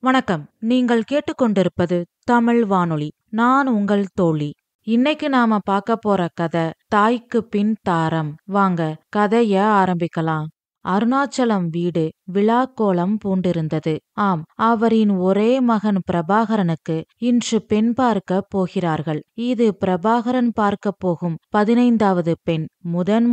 வணக்கம். நீங்கள் கேட்டுக்கொண்டிருப்பது தமிழ் வானொலி. நான் உங்கள் தோழி. இன்னைக்கு நாம பார்க்க போற கதை தாய்க்கு பின் தாரம். வாங்க கதைய ஆரம்பிக்கலாம். அருணாச்சலம் வீடு விழாக்கோலம் பூண்டிருந்தது. ஆம், அவரின் ஒரே மகன் பிரபாகரனுக்கு இன்று பெண் பார்க்க போகிறார்கள். இது பிரபாகரன் பார்க்க போகும் 15வது பெண்.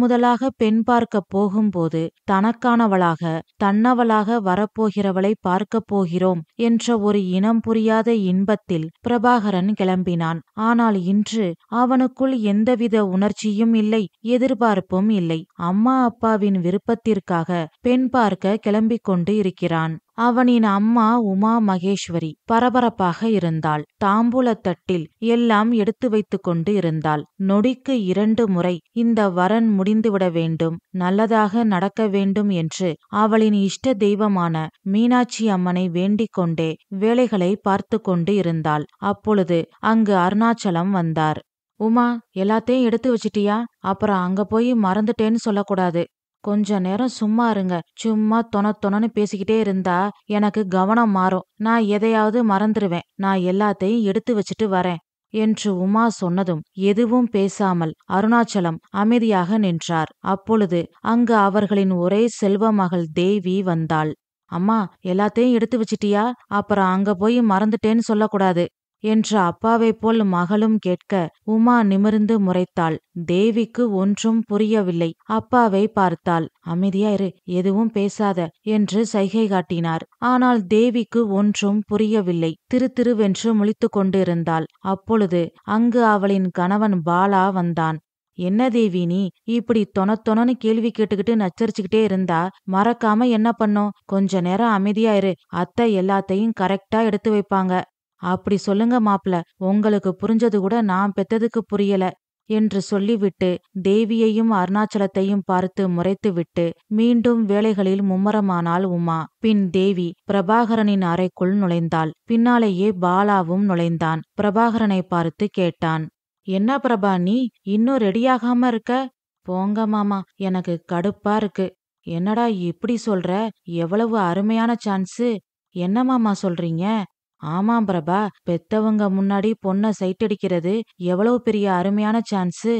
முதலாக பெண் பார்க்க போகும்போது தனக்கானவளாக தன்னவளாக வரப்போகிறவளை பார்க்க போகிறோம் என்ற ஒரு இனம் புரியாத இன்பத்தில் பிரபாகரன் கிளம்பினான். ஆனால் இன்று அவனுக்குள் எந்தவித உணர்ச்சியும் இல்லை, எதிர்பார்ப்பும் இல்லை. அம்மா அப்பாவின் விருப்பத்திற்காக பெண் பார்க்க கிளம்பிக் கொண்டு இருக்கிறான். அவனின் அம்மா உமா மகேஸ்வரி பரபரப்பாக இருந்தாள். தாம்பூலத்தட்டில் எல்லாம் எடுத்து வைத்து கொண்டு இருந்தாள். நொடிக்கு 2 முறை இந்த வரன் முடிந்துவிட வேண்டும், நல்லதாக நடக்க வேண்டும் என்று அவளின் இஷ்ட தெய்வமான மீனாட்சி அம்மனை வேண்டிக் கொண்டே வேலைகளை பார்த்து கொண்டு இருந்தாள். அப்பொழுது அங்கு அருணாச்சலம் வந்தார். உமா, எல்லாத்தையும் எடுத்து வச்சிட்டியா? அப்புறம் அங்க போய் மறந்துட்டேன்னு சொல்லக்கூடாது. கொஞ்ச நேரம் சும்மா இருங்க. சும்மா தொணன்னு பேசிக்கிட்டே இருந்தா எனக்கு கவனம் மாறும். நான் எதையாவது மறந்துடுவேன். நான் எல்லாத்தையும் எடுத்து வச்சிட்டு வரேன் என்று உமா சொன்னதும் எதுவும் பேசாமல் அருணாச்சலம் அமைதியாக நின்றார். அப்பொழுது அங்கு அவர்களின் ஒரே செல்வ மகள் தேவி வந்தாள். அம்மா, எல்லாத்தையும் எடுத்து வச்சிட்டியா? அப்புறம் அங்க போய் மறந்துட்டேன்னு சொல்லக்கூடாது என்று அப்பாவை போல் மகளும் கேட்க உமா நிமிர்ந்து முறைத்தாள். தேவிக்கு ஒன்றும் புரியவில்லை. அப்பாவை பார்த்தாள். அமைதியா இரு, எதுவும் பேசாத என்று சைகை காட்டினார். ஆனால் தேவிக்கு ஒன்றும் புரியவில்லை. திருவென்று முழித்து கொண்டிருந்தாள். அப்பொழுது அங்கு அவளின் கணவன் பாலா வந்தான். என்ன தேவி, நீ இப்படி தொணன்னு கேள்வி கேட்டுக்கிட்டு நச்சரிச்சுக்கிட்டே இருந்தா மறக்காம என்ன பண்ணும்? கொஞ்ச நேரம் அமைதியா இரு, அத்தை எல்லாத்தையும் கரெக்டா எடுத்து வைப்பாங்க. அப்படி சொல்லுங்க மாப்ள, உங்களுக்கு புரிஞ்சது கூட நான் பெத்ததுக்கு புரியல என்று சொல்லிவிட்டு தேவியையும் அருணாச்சலத்தையும் பார்த்து முறைத்துவிட்டு மீண்டும் வேலைகளில் மும்முரமானாள் உமா. பின் தேவி பிரபாகரனின் அறைக்குள் நுழைந்தாள். பின்னாலேயே பாலாவும் நுழைந்தான். பிரபாகரனை பார்த்து கேட்டான். என்ன பிரபா, நீ இன்னும் ரெடியாகாம இருக்க? போங்க மாமா, எனக்கு கடுப்பா இருக்கு. என்னடா இப்படி சொல்ற? எவ்வளவு அருமையான சான்ஸு! என்ன மாமா சொல்றீங்க? ஆமாம் பிரபா, பெத்தவங்க முன்னாடி பொண்ண சைட்டடிக்கிறது எவ்வளவு பெரிய அருமையான சான்ஸு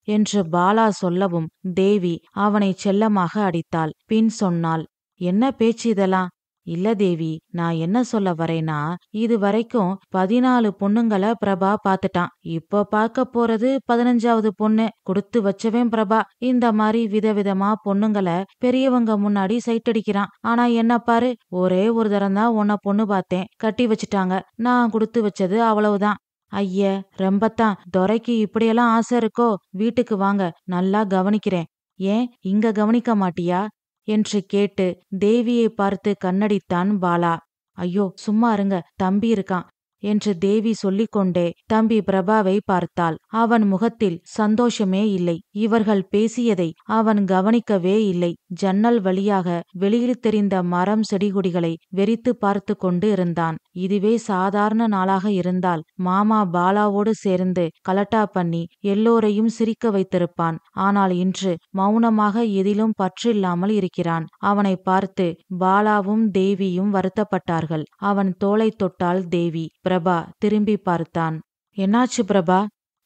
என்று பாலா சொல்லவும் தேவி அவனை செல்லமாக அடித்தாள். பின் சொன்னாள், என்ன பேச்சு இதெல்லாம்? இல்ல தேவி, நான் என்ன சொல்ல வரேன்னா, இது வரைக்கும் 14 பொண்ணுங்கள பிரபா பாத்துட்டான். இப்ப பார்க்க போறது 15வது பொண்ணு. கொடுத்து வச்சவேன் பிரபா இந்த மாதிரி விதவிதமா பொண்ணுங்கள பெரியவங்க முன்னாடி சைட்டடிக்கிறான். ஆனா என்ன பாரு, ஒரே ஒரு தரம்தான் உன்னை பொண்ணு பார்த்தேன், கட்டி வச்சுட்டாங்க. நான் கொடுத்து வச்சது அவ்வளவுதான். ஐய, ரொம்பத்தான். துரைக்கு இப்படியெல்லாம் ஆசை இருக்கோ? வீட்டுக்கு வாங்க, நல்லா கவனிக்கிறேன். ஏன் இங்க கவனிக்க மாட்டியா என்று கேட்டு தேவியை பார்த்து கண்ணடித்தான் பாலா. ஐயோ சும்மா இருங்க, தம்பி இருக்கான் என்று தேவி சொல்லிக்கொண்டே தம்பி பிரபாவை பார்த்தாள். அவன் முகத்தில் சந்தோஷமே இல்லை. இவர்கள் பேசியதை அவன் கவனிக்கவே இல்லை. ஜன்னல் வழியாக வெளியில் தெரிந்த மரம் செடிகொடிகளை வெறித்து பார்த்து கொண்டு இருந்தான். இதுவே சாதாரண நாளாக இருந்தால் மாமா பாலாவோடு சேர்ந்து கலட்டா பண்ணி எல்லோரையும் சிரிக்க வைத்திருப்பான். ஆனால் இன்று மௌனமாக எதிலும் பற்றில்லாமல் இருக்கிறான். அவனை பார்த்து பாலாவும் தேவியும் வருத்தப்பட்டார்கள். அவன் தோளை தொட்டாள் தேவி. பிரபா திரும்பி பார்த்தான். என்னாச்சு பிரபா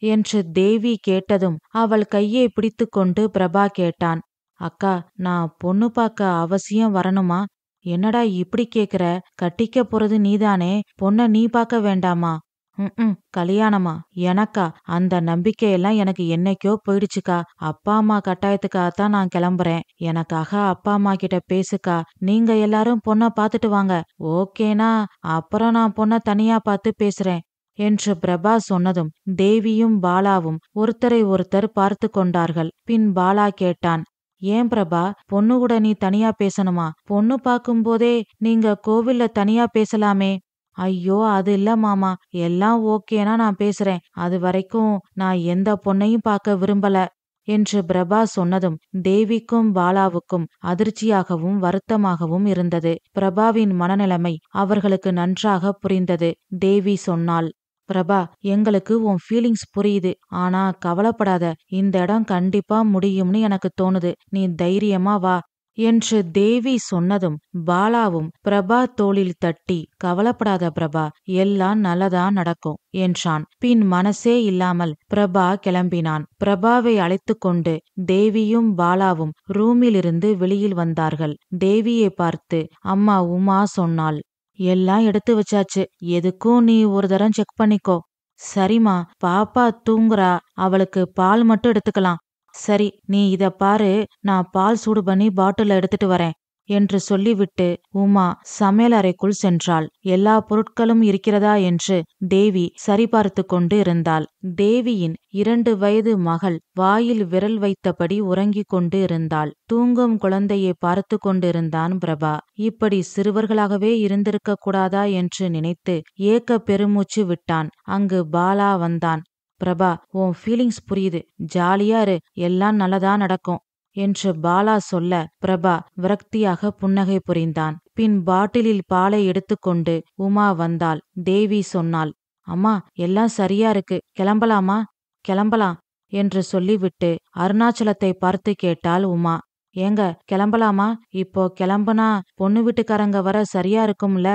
என்று தேவி கேட்டதும் அவள் கையை பிடித்து கொண்டு பிரபா கேட்டான். அக்கா, நான் பொண்ணு பார்க்க அவசியம் வரணுமா? என்னடா இப்படி கேக்குற? கட்டிக்க போறது நீதானே, பொண்ண நீ பார்க்க வேண்டாமா? கல்யாணமா? எனக்கா? அந்த நம்பிக்கையெல்லாம் எனக்கு என்னைக்கோ போயிடுச்சுக்கா. அப்பா அம்மா கட்டாயத்துக்காகத்தான் நான் கிளம்புறேன். எனக்காக அப்பா அம்மா கிட்ட பேசுக்கா. நீங்க எல்லாரும் பொண்ண பாத்துட்டு வாங்க. ஓகேனா அப்புறம் நான் பொண்ண தனியா பார்த்து பேசுறேன் என்று பிரபா சொன்னதும் தேவியும் பாலாவும் ஒருத்தரை ஒருத்தர் பார்த்து கொண்டார்கள். பின் பாலா கேட்டான், ஏன் பிரபா, பொண்ணு கூட நீ தனியா பேசணுமா? பொண்ணு பார்க்கும்போதே நீங்க கோவில்ல தனியா பேசலாமே. ஐயோ அது இல்ல மாமா, எல்லாம் ஓகேனா நான் பேசுறேன். அது வரைக்கும் நான் எந்த பொண்ணையும் பார்க்க விரும்பல என்று பிரபா சொன்னதும் தேவிக்கும் பாலாவுக்கும் அதிர்ச்சியாகவும் வருத்தமாகவும் இருந்தது. பிரபாவின் மனநிலைமை அவர்களுக்கு நன்றாக புரிந்தது. தேவி சொன்னாள், பிரபா, எங்களுக்கு உன் ஃபீலிங்ஸ் புரியுது. ஆனா கவலைப்படாத, இந்த இடம் கண்டிப்பா முடியும்னு எனக்கு தோணுது. நீ தைரியமா வா. என்று தேவி சொன்னதும் பாலாவும் பிரபா தோளில் தட்டி, கவலைப்படாத பிரபா, எல்லாம் நல்லதா நடக்கும் என்றான். பின் மனசே இல்லாமல் பிரபா கிளம்பினான். பிரபாவை அழைத்து கொண்டு தேவியும் பாலாவும் ரூமிலிருந்து வெளியில் வந்தார்கள். தேவியை பார்த்து அம்மா உமா சொன்னாள், எல்லாம் எடுத்து வச்சாச்சு, எதுக்கும் நீ ஒரு தரம் செக் பண்ணிக்கோ. சரிம்மா, பாப்பா தூங்குறா, அவளுக்கு பால் மட்டும் எடுத்துக்கலாம். சரி, நீ இத பாரு, நான் பால் சூடு பண்ணி பாட்டில எடுத்துட்டு வரேன் என்று சொல்லிவிட்டு உமா சமையல் அறைக்குள் சென்றாள். எல்லா பொருட்களும் இருக்கிறதா என்று தேவி சரிபார்த்து கொண்டு இருந்தாள். தேவியின் 2 வயது மகள் வாயில் விரல் வைத்தபடி உறங்கிக் கொண்டு இருந்தாள். தூங்கும் குழந்தையை பார்த்து கொண்டிருந்தான் பிரபா. இப்படி சிறுவர்களாகவே இருந்திருக்க கூடாதா என்று நினைத்து ஏக்க பெருமூச்சு விட்டான். அங்கு பாலா வந்தான். பிரபா, உன் ஃபீலிங்ஸ் புரியுது, ஜாலியா இரு, எல்லாம் நல்லதா நடக்கும் என்று பாலா சொல்ல பிரபா விரக்தியாக புன்னகை புரிந்தான். பின் பாட்டிலில் பாலை எடுத்துக்கொண்டு உமா வந்தாள். தேவி சொன்னாள், அம்மா எல்லாம் சரியா இருக்கு, கிளம்பலாமா? கிளம்பலாம் என்று சொல்லிவிட்டு அருணாச்சலத்தை பார்த்து கேட்டாள் உமா. ஏங்க கிளம்பலாமா? இப்போ கிளம்புனா பொண்ணு வீட்டுக்காரங்க வர சரியா இருக்கும்ல?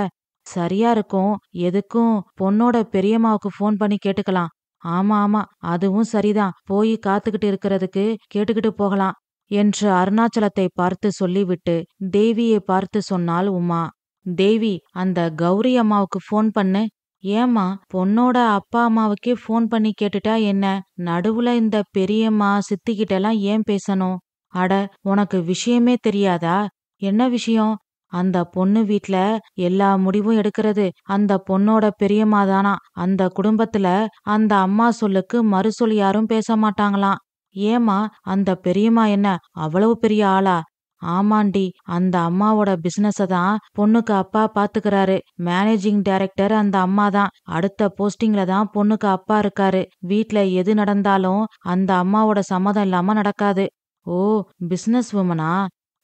சரியா இருக்கும், எதுக்கும் பொண்ணோட பெரியம்மாவுக்கு ஃபோன் பண்ணி கேட்டுக்கலாம். ஆமா ஆமா, அதுவும் சரிதான், போய் காத்துக்கிட்டு இருக்கிறதுக்கு கேட்டுக்கிட்டு போகலாம் என்று அருணாச்சலத்தை பார்த்து சொல்லிவிட்டு தேவியை பார்த்து சொன்னாள் உமா. தேவி, அந்த கௌரி அம்மாவுக்கு ஃபோன் பண்ணு. ஏம்மா, பொண்ணோட அப்பா அம்மாவுக்கே ஃபோன் பண்ணி கேட்டுட்டா என்ன? நடுவுல இந்த பெரியம்மா சித்திக்கிட்டெல்லாம் ஏன் பேசணும்? அட, உனக்கு விஷயமே தெரியாதா? என்ன விஷயம்? அந்த பொண்ணு வீட்ல எல்லா முடிவும் எடுக்கிறது அந்த பொண்ணோட பெரியம்மாதானா. அந்த குடும்பத்துல அந்த அம்மா சொல்லுக்கு மறுசொல் யாரும் பேச மாட்டாங்களாம். ஏம்மா, அந்த பெரியம்மா என்ன அவ்வளவு பெரிய ஆளா? ஆமாண்டி, அந்த அம்மாவோட பிசினஸ தான் பொண்ணுக்கு அப்பா பாத்துக்கிறாரு. மேனேஜிங் டைரக்டர் அந்த அம்மா தான். அடுத்த போஸ்டிங்ல தான் பொண்ணுக்கு அப்பா இருக்காரு. வீட்ல எது நடந்தாலும் அந்த அம்மாவோட சம்மதம் இல்லாம நடக்காது. ஓ, பிசினஸ் உமனா?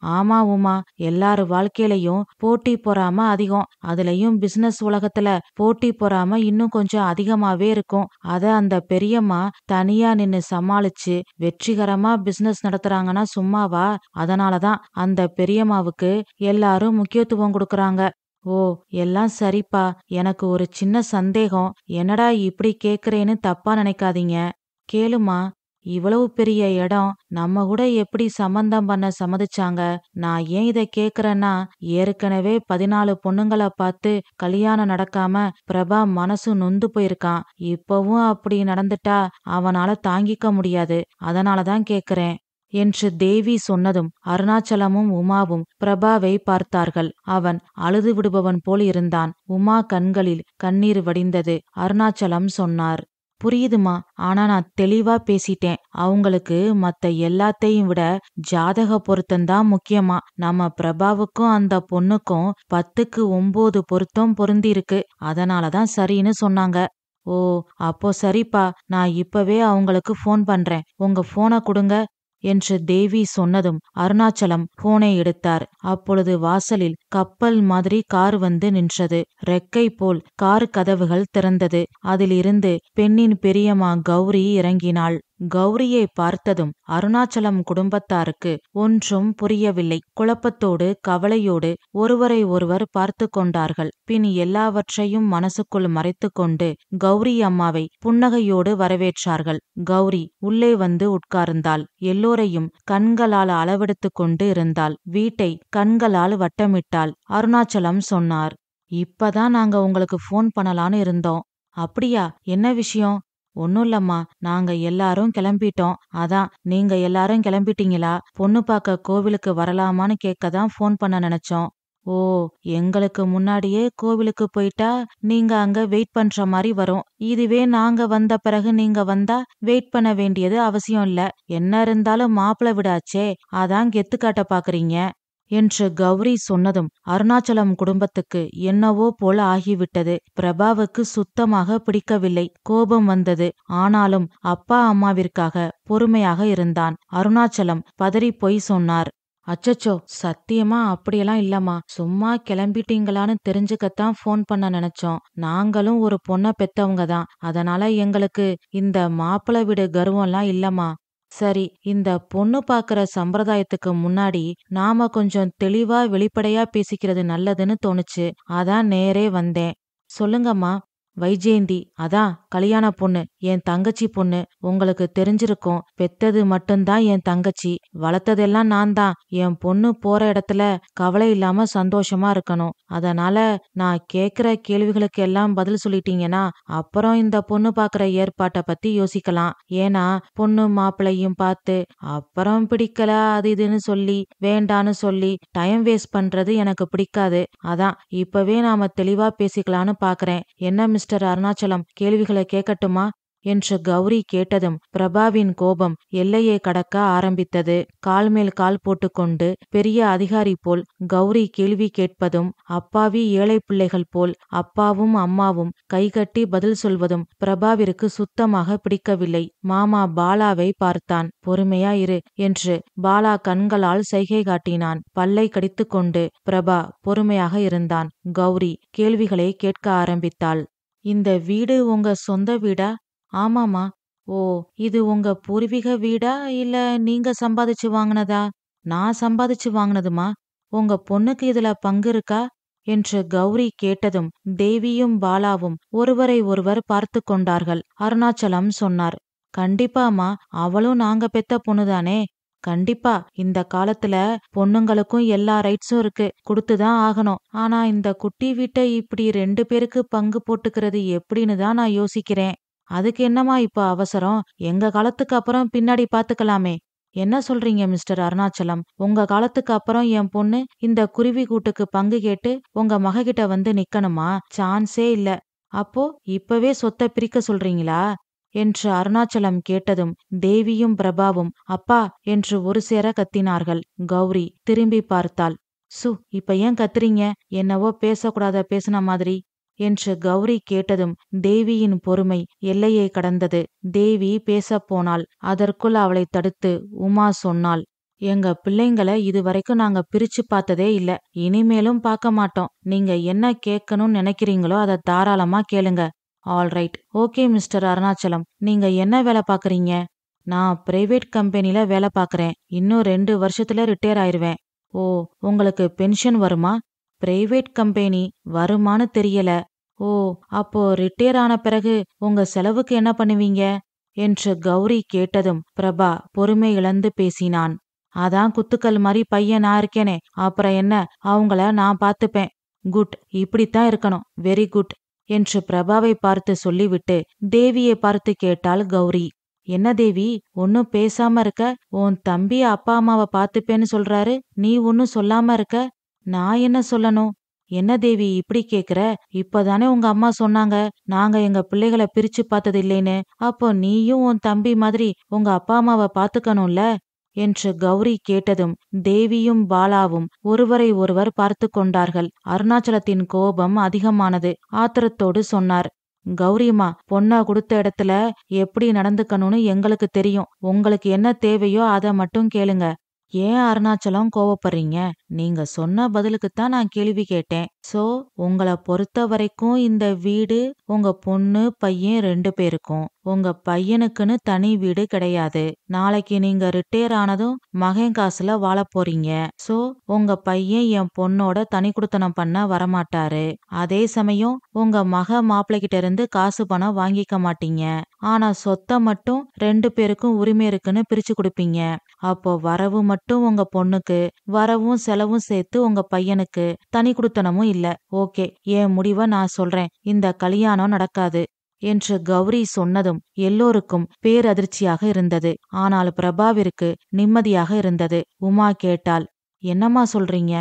ஆமா உமா, எல்லாரு வாழ்க்கையிலயும் போட்டி பொறாம அதிகம். அதுலயும் பிசினஸ் உலகத்துல போட்டி பொறாம இன்னும் கொஞ்சம் அதிகமாவே இருக்கும். அத அந்த பெரியம்மா தனியா நின்னு சமாளிச்சு வெற்றிகரமா பிசினஸ் நடத்துறாங்கன்னா சும்மாவா? அதனாலதான் அந்த பெரியம்மாவுக்கு எல்லாரும் முக்கியத்துவம் கொடுக்கறாங்க. ஓ, எல்லாம் சரிப்பா. எனக்கு ஒரு சின்ன சந்தேகம். என்னடா இப்படி கேக்குறேன்னு தப்பா நினைக்காதீங்க. கேளுமா. இவ்வளவு பெரிய இடம் நம்ம கூட எப்படி சம்பந்தம் பண்ண சம்மதிச்சாங்க? நான் ஏன் இத கேக்குறேன்னா, ஏற்கனவே 14 பொண்ணுங்கள பார்த்து கல்யாணம் நடக்காம பிரபா மனசு நொந்து போயிருக்கான். இப்பவும் அப்படி நடந்துட்டா அவனால தாங்கிக்க முடியாது. அதனாலதான் கேக்குறேன் என்று தேவி சொன்னதும் அருணாச்சலமும் உமாவும் பிரபாவை பார்த்தார்கள். அவன் அழுது விடுபவன் போல் இருந்தான். உமா கண்களில் கண்ணீர் வடிந்தது. அருணாச்சலம் சொன்னார், புரியுதுமா, ஆனா நான் தெளிவா பேசிட்டேன். அவங்களுக்கு மத்த எல்லாத்தையும் விட ஜாதக பொருத்தம்தான் முக்கியமா. நம்ம பிரபாவுக்கும் அந்த பொண்ணுக்கும் 10க்கு 9 பொருத்தம் பொருந்தி இருக்கு. அதனாலதான் சரின்னு சொன்னாங்க. ஓ, அப்போ சரிப்பா, நான் இப்பவே அவங்களுக்கு ஃபோன் பண்றேன். உங்க போனை கொடுங்க என்று தேவி சொன்னதும் அருணாச்சலம் போனை எடுத்தார். அப்பொழுது வாசலில் கப்பல் மாதிரி கார் வந்து நின்றது. ரெக்கை போல் கார் கதவுகள் திறந்தது. அதிலிருந்து பெண்ணின் பெரியம்மா கௌரி இறங்கினாள். கௌரியை பார்த்ததும் அருணாச்சலம் குடும்பத்தாருக்கு ஒன்றும் புரியவில்லை. குழப்பத்தோடு கவலையோடு ஒருவரை ஒருவர் பார்த்து கொண்டார்கள். பின் எல்லாவற்றையும் மனசுக்குள் மறைத்து கொண்டு கௌரி அம்மாவை புன்னகையோடு வரவேற்றார்கள். கௌரி உள்ளே வந்து உட்கார்ந்தாள். எல்லோரையும் கண்களால் அளவெடுத்து கொண்டு இருந்தாள். வீட்டை கண்களால் வட்டமிட்டாள். அருணாச்சலம் சொன்னார், இப்பதான் நாங்க உங்களுக்கு ஃபோன் பண்ணலான்னு இருந்தோம். அப்படியா, என்ன விஷயம்? ஒன்னும் இல்லம்மா, நாங்க எல்லாரும் கிளம்பிட்டோம். அதான் நீங்க எல்லாரும் கிளம்பிட்டீங்களா, பொண்ணு பார்க்க கோவிலுக்கு வரலாமான்னு கேட்கதான் ஃபோன் பண்ண நினைச்சோம். ஓ, எங்களுக்கு முன்னாடியே கோவிலுக்கு போயிட்டா நீங்க அங்க வெயிட் பண்ற மாதிரி வரும். இதுவே நாங்க வந்த பிறகு நீங்க வந்தா வெயிட் பண்ண வேண்டியது அவசியம் இல்ல. என்ன இருந்தாலும் மாப்பிள்ளை விடாச்சே, அதான் கெத்து காட்ட பாக்குறீங்க என்று கௌரி சொன்னதும் அருணாச்சலம் குடும்பத்துக்கு என்னவோ போல ஆகிவிட்டது. பிரபாவுக்கு சுத்தமாக பிடிக்கவில்லை. கோபம் வந்தது. ஆனாலும் அப்பா அம்மாவிற்காக பொறுமையாக இருந்தான். அருணாச்சலம் பதறிப்போய் சொன்னார், அச்சச்சோ, சத்தியமா அப்படியெல்லாம் இல்லம்மா. சும்மா கிளம்பிட்டீங்களான்னு தெரிஞ்சுக்கத்தான் ஃபோன் பண்ண நினைச்சோம். நாங்களும் ஒரு பொண்ணை பெத்தவங்க தான். அதனால எங்களுக்கு இந்த மாப்பிள்ளை வீடு கர்வம்லாம் இல்லம்மா. சரி, இந்த பொண்ணு பாக்குற சம்பிரதாயத்துக்கு முன்னாடி நாம கொஞ்சம் தெளிவா வெளிப்படையா பேசிக்கிறது நல்லதுன்னு தோணுச்சு. அதான் நேரே வந்தேன். சொல்லுங்கம்மா. வைஜெயந்தி, அதான் கல்யாண பொண்ணு, என் தங்கச்சி பொண்ணு. உங்களுக்கு தெரிஞ்சிருக்கும். பெத்தது மட்டும்தான் என் தங்கச்சி, வளர்த்ததெல்லாம் நான் தான். என் பொண்ணு போற இடத்துல கவலை இல்லாம சந்தோஷமா இருக்கணும். அதனால நான் கேக்குற கேள்விகளுக்கு எல்லாம் பதில் சொல்லிட்டீங்கன்னா அப்புறம் இந்த பொண்ணு பாக்குற ஏற்பாட்டை பத்தி யோசிக்கலாம். ஏன்னா பொண்ணு மாப்பிள்ளையும் பார்த்து அப்புறம் பிடிக்கல அது இதுன்னு சொல்லி வேண்டான்னு சொல்லி டைம் வேஸ்ட் பண்றது எனக்கு பிடிக்காது. அதான் இப்பவே நாம தெளிவா பேசிக்கலான்னு பாக்குறேன். என்ன மிஸ்டர் அருணாச்சலம், கேள்விகளை கேட்கட்டுமா என்று கௌரி கேட்டதும் பிரபாவின் கோபம் எல்லையை கடக்க ஆரம்பித்தது. கால் மேல் கால் போட்டுக்கொண்டு பெரிய அதிகாரி போல் கௌரி கேள்வி கேட்பதும், அப்பாவி ஏழை பிள்ளைகள் போல் அப்பாவும் அம்மாவும் கைகட்டி பதில் சொல்வதும் பிரபாவிற்கு சுத்தமாக பிடிக்கவில்லை. மாமா பாலாவை பார்த்தான். பொறுமையா இரு என்று பாலா கண்களால் சைகை காட்டினான். பல்லை கடித்துக்கொண்டு பிரபா பொறுமையாக இருந்தான். கௌரி கேள்விகளை கேட்க ஆரம்பித்தாள். இந்த வீடு உங்க சொந்த வீடா? ஆமாமா. ஓ, இது உங்க பூர்வீக வீடா இல்ல நீங்க சம்பாதிச்சு வாங்குனதா? நான் சம்பாதிச்சு வாங்குனதுமா. உங்க பொண்ணுக்கு இதுல பங்கு இருக்கா என்று கௌரி கேட்டதும் தேவியும் பாலாவும் ஒருவரை ஒருவர் பார்த்து கொண்டார்கள். அருணாச்சலம் சொன்னார். கண்டிப்பாமா, அவளும் நாங்க பெத்த பொண்ணுதானே. கண்டிப்பா இந்த காலத்துல பொண்ணுங்களுக்கும் எல்லா ரைட்ஸும் இருக்கு, கொடுத்துதான் ஆகணும். ஆனா இந்த குட்டி வீட்டை இப்படி 2 பேருக்கு பங்கு போட்டுக்கிறது எப்படின்னு தான் நான் யோசிக்கிறேன். அதுக்கு என்னமா இப்ப அவசரம்? எங்க காலத்துக்கு அப்புறம் பின்னாடி பாத்துக்கலாமே. என்ன சொல்றீங்க மிஸ்டர் அருணாச்சலம்? உங்க காலத்துக்கு அப்புறம் என் பொண்ணு இந்த குருவி கூட்டுக்கு பங்கு கேட்டு உங்க மககிட்ட வந்து நிக்கணுமா? சான்ஸே இல்ல. அப்போ இப்பவே சொத்தை பிரிக்க சொல்றீங்களா என்று அருணாச்சலம் கேட்டதும் தேவியும் பிரபாவும் அப்பா என்று ஒரு சேர கத்தினார்கள். கௌரி திரும்பி பார்த்தாள். இப்ப ஏன் கத்துறீங்க? என்னவோ பேசக்கூடாத பேசின மாதிரி என்று கௌரி கேட்டதும் தேவியின் பொறுமை எல்லையை கடந்தது. தேவி பேசப் போனாள். அதற்குள் அவளை தடுத்து உமா சொன்னாள். எங்க பிள்ளைங்களை இதுவரைக்கும் நாங்க பிரிச்சு பார்த்ததே இல்ல, இனிமேலும் பார்க்க மாட்டோம். நீங்க என்ன கேட்கணும்னு நினைக்கிறீங்களோ அதை தாராளமா கேளுங்க. ஆல்ரைட், ஓகே மிஸ்டர் அருணாச்சலம், நீங்க என்ன வேலை பாக்குறீங்க? நான் பிரைவேட் கம்பெனில வேலை பாக்குறேன். இன்னும் 2 வருஷத்துல ரிட்டையர் ஆயிருவேன். ஓ, உங்களுக்கு பென்ஷன் வருமா? பிரைவேட் கம்பெனி வருமானு தெரியல. ஓ, அப்போ ரிட்டையர் ஆன பிறகு உங்க செலவுக்கு என்ன பண்ணுவீங்க என்று கௌரி கேட்டதும் பிரபா பொறுமை இழந்து பேசினான். அதான் குத்துக்கல் மாதிரி பையன் நான் இருக்கேனே, அப்புறம் என்ன, அவங்கள நான் பார்த்துப்பேன். குட், இப்படித்தான் இருக்கணும். வெரி குட் என்று பிரபாவை பார்த்து சொல்லிவிட்டு தேவியை பார்த்து கேட்டாள் கௌரி. என்ன தேவி, ஒன்னும் பேசாம இருக்க? உன் தம்பி அப்பா அம்மாவை பார்த்துப்பேன்னு சொல்றாரு, நீ ஒன்னும் சொல்லாம இருக்க. நான் என்ன சொல்லணும்? என்ன தேவி இப்படி கேக்குற? இப்பதானே உங்க அம்மா சொன்னாங்க நாங்க எங்க பிள்ளைகளை பிரிச்சு பார்த்தது இல்லைன்னு. அப்போ நீயும் உன் தம்பி மாதிரி உங்க அப்பா அம்மாவை பாத்துக்கணும்ல என்று கௌரி கேட்டதும் தேவியும் பாலாவும் ஒருவரை ஒருவர் பார்த்து கொண்டார்கள். அருணாச்சலத்தின் கோபம் அதிகமானது. ஆத்திரத்தோடு சொன்னார். கௌரிமா, பொண்ண கொடுத்த இடத்துல எப்படி நடந்துக்கணும்னு எங்களுக்கு தெரியும். உங்களுக்கு என்ன தேவையோ அதை மட்டும் கேளுங்க. ஏன் அருணாச்சலம் கோவப்படுறீங்க? நீங்க சொன்ன பதிலுக்குத்தான் நான் கேள்வி கேட்டேன். உங்களை பொறுத்த வரைக்கும் இந்த வீடு உங்க பொண்ணு பையன் 2 பேருக்கும். உங்க பையனுக்குன்னு தனி வீடு கிடையாது. நாளைக்கு நீங்க ரிட்டையர் ஆனதும் மகன் காசுல வாழ போறீங்க. உங்க பையன் என் பொண்ணோட தனி குடுத்தனம் பண்ண வரமாட்டாரு. அதே சமயம் உங்க மக மாப்பிள்ளைகிட்ட இருந்து காசு பணம் வாங்கிக்க மாட்டீங்க. ஆனா சொத்தை மட்டும் 2 பேருக்கும் உரிமை இருக்குன்னு பிரிச்சு கொடுப்பீங்க. அப்போ வரவு மட்டும் உங்க பொண்ணுக்கு, வரவும் செலவும் சேர்த்து உங்க பையனுக்கு, தனி குடுத்தனமும் இல்ல. ஓகே, என் முடிவை நான் சொல்றேன். இந்த கல்யாணம் நடக்காது என்று கௌரி சொன்னதும் எல்லோருக்கும் பேரதிர்ச்சியாக இருந்தது. ஆனால் பிரபாவிற்கு நிம்மதியாக இருந்தது. உமா கேட்டாள். என்னம்மா சொல்றீங்க?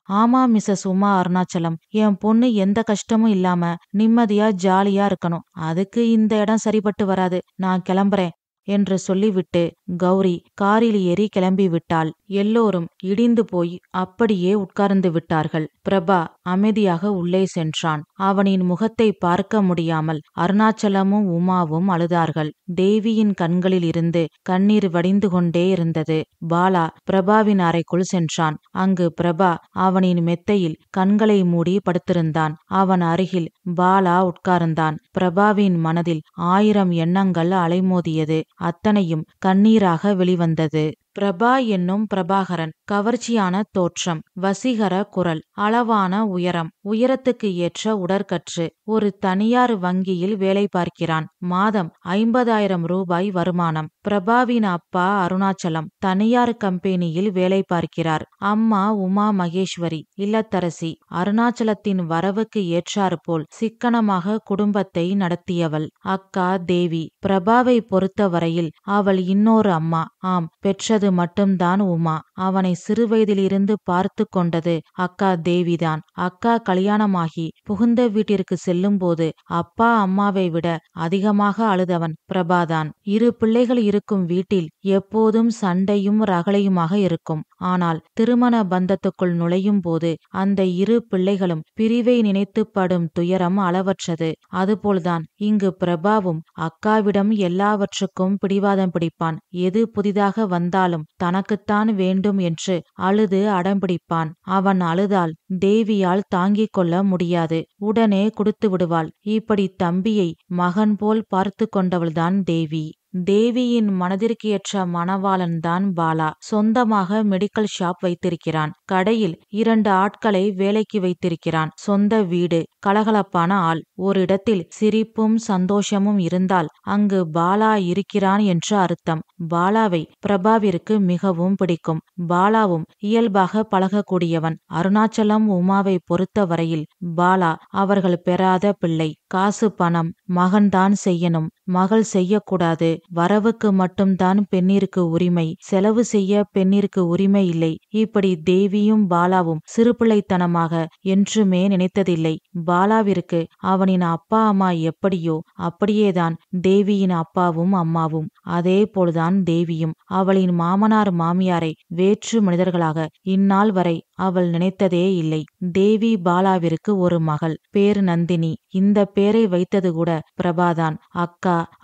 ஆமா மிஸ்ஸஸ் உமா அருணாச்சலம், என் பொண்ணு எந்த கஷ்டமும் இல்லாம நிம்மதியா ஜாலியா இருக்கணும். அதுக்கு இந்த இடம் சரிபட்டு வராது. நான் கிளம்புறேன் என்று சொல்லிவிட்டு கௌரி காரில் ஏறி கிளம்பி விட்டாள். எல்லோரும் இடிந்து போய் அப்படியே உட்கார்ந்து விட்டார்கள். பிரபா அமைதியாக உள்ளே சென்றான். அவனின் முகத்தை பார்க்க முடியாமல் அருணாச்சலமும் உமாவும் அழுதார்கள். தேவியின் கண்களில் இருந்து கண்ணீர் வடிந்து கொண்டே இருந்தது. பாலா பிரபாவின் அறைக்குள் சென்றான். அங்கு பிரபா அவனின் மெத்தையில் கண்களை மூடி படுத்திருந்தான். அவன் அருகில் பாலா உட்கார்ந்தான். பிரபாவின் மனதில் 1000 எண்ணங்கள் அலைமோதியது. அத்தனையும் கண்ணீராக வெளிவந்தது. பிரபா என்னும் பிரபாகரன் கவர்ச்சியான தோற்றம், வசீகர குரல், அளவான உயரம், உயரத்துக்கு ஏற்ற உடற்கற்று. ஒரு தனியார் வங்கியில் வேலை பார்க்கிறான். மாதம் 50,000 ரூபாய் வருமானம். பிரபாவின் அப்பா அருணாச்சலம் தனியார் கம்பெனியில் வேலை பார்க்கிறார். அம்மா உமா மகேஸ்வரி இல்லத்தரசி. அருணாச்சலத்தின் வரவுக்கு ஏற்றாற்போல் சிக்கனமாக குடும்பத்தை நடத்தியவள். அக்கா தேவி. பிரபாவை பொறுத்தவரையில் அவள் இன்னொரு அம்மா. ஆம், பெற்றது மட்டும்தான் உமா. அவனை சிறுவயதிலிருந்து பார்த்து கொண்டது அக்கா தேவிதான். அக்கா கல்யாணமாகி புகுந்த வீட்டிற்கு செல்லும்போது அப்பா அம்மாவை விட அதிகமாக அழுதவன் பிரபாதான். 2 பிள்ளைகள் இருக்கும் வீட்டில் எப்போதும் சண்டையும் ரகளையுமாக இருக்கும். ஆனால் திருமண பந்தத்துக்குள் நுழையும் போது அந்த 2 பிள்ளைகளும் பிரிவை நினைத்து படும் துயரம் அளவற்றது. அதுபோல்தான் இங்கு பிரபாவும் அக்காவிடம் எல்லாவற்றுக்கும் பிடிவாதம் பிடிப்பான். எது புதிதாக வந்தாலும் தனக்குத்தான் வேண்டும் என்று அழுது அடம்பிடிப்பான். அவன் அழுதால் தேவியால் தாங்கிக் கொள்ள முடியாது. உடனே கொடுத்து விடுவாள். இப்படி தம்பியை மகன் போல் பார்த்து கொண்டவள்தான் தேவி. தேவியின் மனதிற்கு ஏற்ற மணவாளன் தான் பாலா. சொந்தமாக மெடிக்கல் ஷாப் வைத்திருக்கிறான். கடையில் 2 ஆட்களை வேலைக்கு வைத்திருக்கிறான். சொந்த வீடு. கலகலப்பான ஆள். ஒரு இடத்தில் சிரிப்பும் சந்தோஷமும் இருந்தால் அங்கு பாலா இருக்கிறான் என்று அர்த்தம். பாலாவை பிரபாவிற்கு மிகவும் பிடிக்கும். பாலாவும் இயல்பாக பழகக்கூடியவன். அருணாச்சலம் உமாவை பொறுத்தவரையில் பாலா அவர்கள் பெறாத பிள்ளை. காசு பணம் மகன்தான் செய்யணும், மகள் செய்யக்கூடாது. வரவுக்கு மட்டும்தான் பெண்ணிற்கு உரிமை, செலவு செய்ய பெண்ணிற்கு உரிமை இல்லை. இப்படி தேவியும் பாலாவும் சிறுபிள்ளைத்தனமாக என்றுமே நினைத்ததில்லை. பாலாவிற்கு அவனின் அப்பா அம்மா எப்படியோ அப்படியேதான் தேவியின் அப்பாவும் அம்மாவும். அதே போல்தான் தேவியும் அவளின் மாமனார் மாமியாரை வேற்று மனிதர்களாக இந்நாள் வரை அவள் நினைத்ததே இல்லை. தேவி பாலாவிற்கு ஒரு மகள், பேர் நந்தினி. இந்த பேரை வைத்தது கூட பிரபாதான்.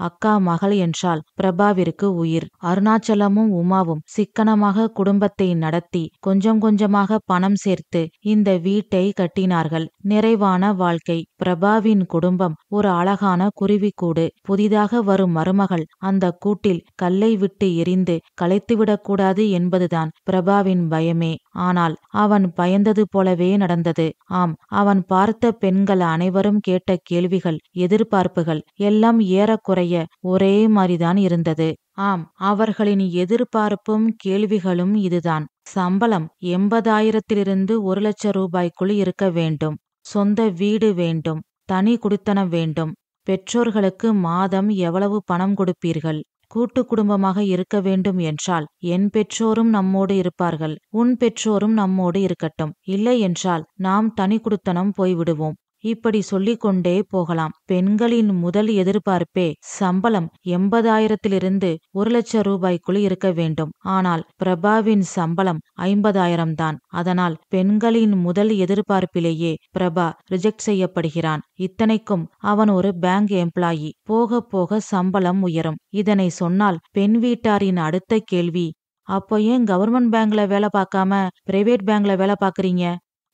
அக்கா மகள் என்றால் பிரபாவிற்கு உயிர். அருணாச்சலமும் உமாவும் சிக்கனமாக குடும்பத்தை நடத்தி கொஞ்சம் கொஞ்சமாக பணம் சேர்த்து இந்த வீட்டை கட்டினார்கள். நிறைவான வாழ்க்கை. பிரபாவின் குடும்பம் ஒரு அழகான குருவிக்கூடு. புதிதாக வரும் மருமகள் அந்த கூட்டில் கல்லை விட்டு எரிந்து கலைத்துவிடக்கூடாது என்பதுதான் பிரபாவின் பயமே. ஆனால் அவன் பயந்தது போலவே நடந்தது. ஆம், அவன் பார்த்த பெண்கள் அனைவரும் கேட்ட கேள்விகள், எதிர்பார்ப்புகள் எல்லாம் ஏறக்குறைய ஒரே மாதிரிதான் இருந்தது. ஆம், அவர்களின் எதிர்பார்ப்பும் கேள்விகளும் இதுதான். சம்பளம் 80,000 1 லட்சம் ரூபாய்க்குள் இருக்க வேண்டும். சொந்த வீடு வேண்டும். தனி குடித்தனம் வேண்டும். பெற்றோர்களுக்கு மாதம் எவ்வளவு பணம் கொடுப்பீர்கள்? கூட்டு குடும்பமாக இருக்க வேண்டும் என்றால் என் பெற்றோரும் நம்மோடு இருப்பார்கள், உன் பெற்றோரும் நம்மோடு இருக்கட்டும். இல்லை என்றால் நாம் தனி குடித்தனம் போய்விடுவோம். இப்படி சொல்லிக்கொண்டே போகலாம். பெண்களின் முதல் எதிர்பார்ப்பே சம்பளம் 80,000 1 லட்சம் ரூபாய்க்குள் இருக்க வேண்டும். ஆனால் பிரபாவின் சம்பளம் 50,000 தான். அதனால் பெண்களின் முதல் எதிர்பார்ப்பிலேயே பிரபா ரிஜெக்ட் செய்யப்படுகிறான். இத்தனைக்கும் அவன் ஒரு பேங்க் எம்ப்ளாயி. போக போக சம்பளம் உயரும். இதனை சொன்னால் பெண் வீட்டாரின் அடுத்த கேள்வி, அப்போ ஏன் கவர்மெண்ட் பேங்க்ல வேலை பார்க்காம பிரைவேட் பேங்க்ல வேலை பார்க்கறீங்க?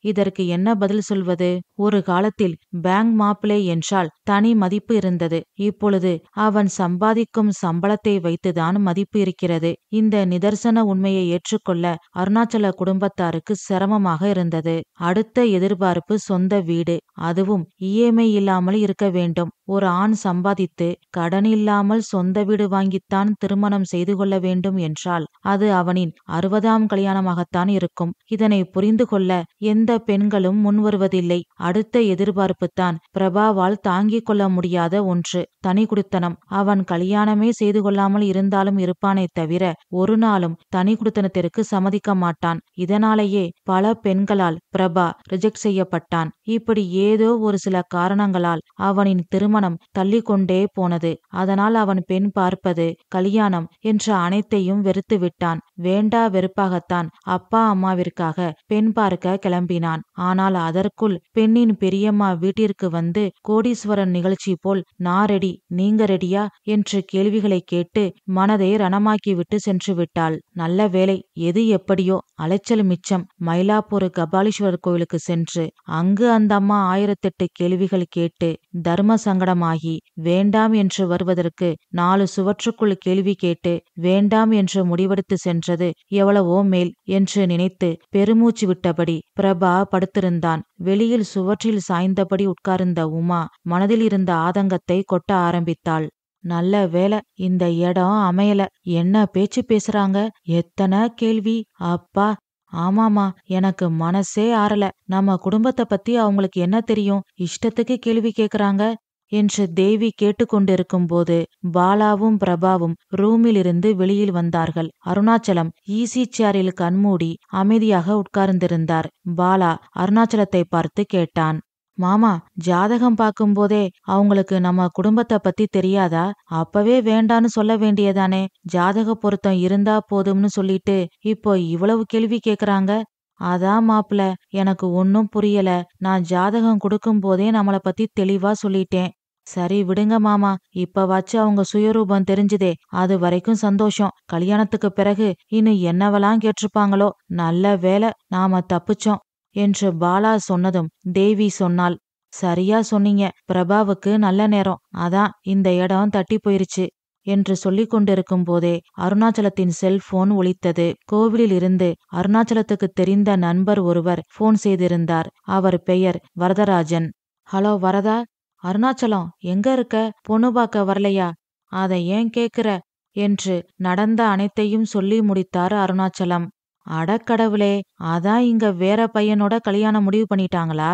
இதற்கு என்ன பதில் சொல்வது? ஒரு காலத்தில் பேங்க் மாப்பிளை என்றால் தனி மதிப்பு இருந்தது. இப்பொழுது அவன் சம்பாதிக்கும் சம்பளத்தை வைத்துதான் மதிப்பு இருக்கிறது. இந்த நிதர்சன உண்மையை ஏற்றுக்கொள்ள அருணாச்சல குடும்பத்தாருக்கு சிரமமாக இருந்தது. அடுத்த எதிர்பார்ப்பு சொந்த வீடு. அதுவும் இஎம்ஐ இல்லாமல் இருக்க வேண்டும். ஒரு ஆண் சம்பாதித்து கடன் இல்லாமல் சொந்த வீடு வாங்கித்தான் திருமணம் செய்து கொள்ள வேண்டும் என்றால் அது அவனின் 60ஆம் கல்யாணமாகத்தான் இருக்கும். இதனை புரிந்து கொள்ள எந்த பெண்களும் முன்வருவதில்லை. அடுத்த எதிர்பார்ப்புத்தான் பிரபாவால் தாங்கிக் கொள்ள முடியாத ஒன்று, தனி குடித்தனம். அவன் கல்யாணமே செய்து கொள்ளாமல் இருந்தாலும் இருப்பானே தவிர ஒரு நாளும் தனி குடித்தனத்திற்கு சம்மதிக்க மாட்டான். இதனாலேயே பல பெண்களால் பிரபா ரிஜெக்ட் செய்யப்பட்டான். இப்படி ஏதோ ஒரு சில காரணங்களால் அவனின் திருமணம் திருமணம் தள்ளிக்கொண்டே போனது. அதனால் அவன் பெண் பார்ப்பது, கல்யாணம் என்ற அனைத்தையும் வெறுத்து விட்டான். வேண்டா வெறுப்பாகத்தான் அப்பா அம்மாவிற்காக பெண் பார்க்க கிளம்பினான். ஆனால் அதற்குள் பெண்ணின் பெரியம்மா வீட்டிற்கு வந்து கோடீஸ்வரன் நிகழ்ச்சி போல் நான் ரெடி, நீங்க ரெடியா என்று கேள்விகளை கேட்டு மனதை ரணமாக்கிவிட்டு சென்று விட்டாள். நல்ல வேளை, எது எப்படியோ அலைச்சல் மிச்சம். மயிலாப்பூர் கபாலீஸ்வரர் கோவிலுக்கு சென்று அங்கு அந்த அம்மா 1008 கேள்விகள் கேட்டு தர்ம சங்கடமாகி வேண்டாம் என்று வருவதற்கு 4 சுவற்றுக்குள் கேள்வி கேட்டு வேண்டாம் என்று முடிவெடுத்து சென்றது எவ்வளவோ மேல் என்று நினைத்து பெருமூச்சு விட்டபடி பிரபா படுத்திருந்தான். வெளியில் சுவற்றில் சாய்ந்தபடி உட்கார்ந்த உமா மனதில் இருந்த ஆதங்கத்தை கொட்ட ஆரம்பித்தாள். நல்ல வேளை, இந்த இடம் அமையல. என்ன பேச்சு பேசுறாங்க, எத்தனை கேள்வி, அப்பா! ஆமாமா, எனக்கு மனசே ஆறல. நம்ம குடும்பத்தை பத்தி அவங்களுக்கு என்ன தெரியும், இஷ்டத்துக்கு கேள்வி கேக்குறாங்க என்று தேவி கேட்டுக்கொண்டிருக்கும் போது பாலாவும் பிரபாவும் ரூமில் இருந்து வெளியில் வந்தார்கள். அருணாச்சலம் ஈசி சேரில் கண்மூடி அமைதியாக உட்கார்ந்திருந்தார். பாலா அருணாச்சலத்தை பார்த்து கேட்டான், மாமா, ஜாதகம் பார்க்கும்போதே அவங்களுக்கு நம்ம குடும்பத்தை பத்தி தெரியாதா? அப்பவே வேண்டான்னு சொல்ல வேண்டியதானே? ஜாதக பொருத்தம் இருந்தா போதும்னு சொல்லிட்டு இப்போ இவ்வளவு கேள்வி கேக்குறாங்க. அதான் மாப்பிள, எனக்கு ஒன்னும் புரியல. நான் ஜாதகம் கொடுக்கும் போதே நம்மள பத்தி தெளிவா சொல்லிட்டேன். சரி விடுங்க மாமா, இப்பவாச்சு அவங்க சுயரூபம் தெரிஞ்சுதே, அது வரைக்கும் சந்தோஷம். கல்யாணத்துக்கு பிறகு இன்னும் என்னவெல்லாம் கேட்டிருப்பாங்களோ. நல்ல வேளை நாம தப்பிச்சோம் என்று பாலா சொன்னதும் தேவி சொன்னாள், சரியா சொன்னீங்க. பிரபாவுக்கு நல்ல நேரம், அதான் இந்த இடம் தட்டி போயிருச்சு என்று சொல்லிக் கொண்டிருக்கும் போதே அருணாச்சலத்தின் செல்போன் ஒலித்தது. கோவிலில் இருந்து அருணாச்சலத்துக்கு தெரிந்த நண்பர் ஒருவர் போன் செய்திருந்தார். அவர் பெயர் வரதராஜன். ஹலோ வரதா, அருணாச்சலம் எங்க இருக்க? பொண்ணு பார்க்க வரலையா? அதை ஏன் கேக்குற என்று நடந்த அனைத்தையும் சொல்லி முடித்தார் அருணாச்சலம். அடக்கடவுளே, அதான் இங்க வேற பையனோட கல்யாணம் முடிவு பண்ணிட்டாங்களா?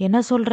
என்ன சொல்ற?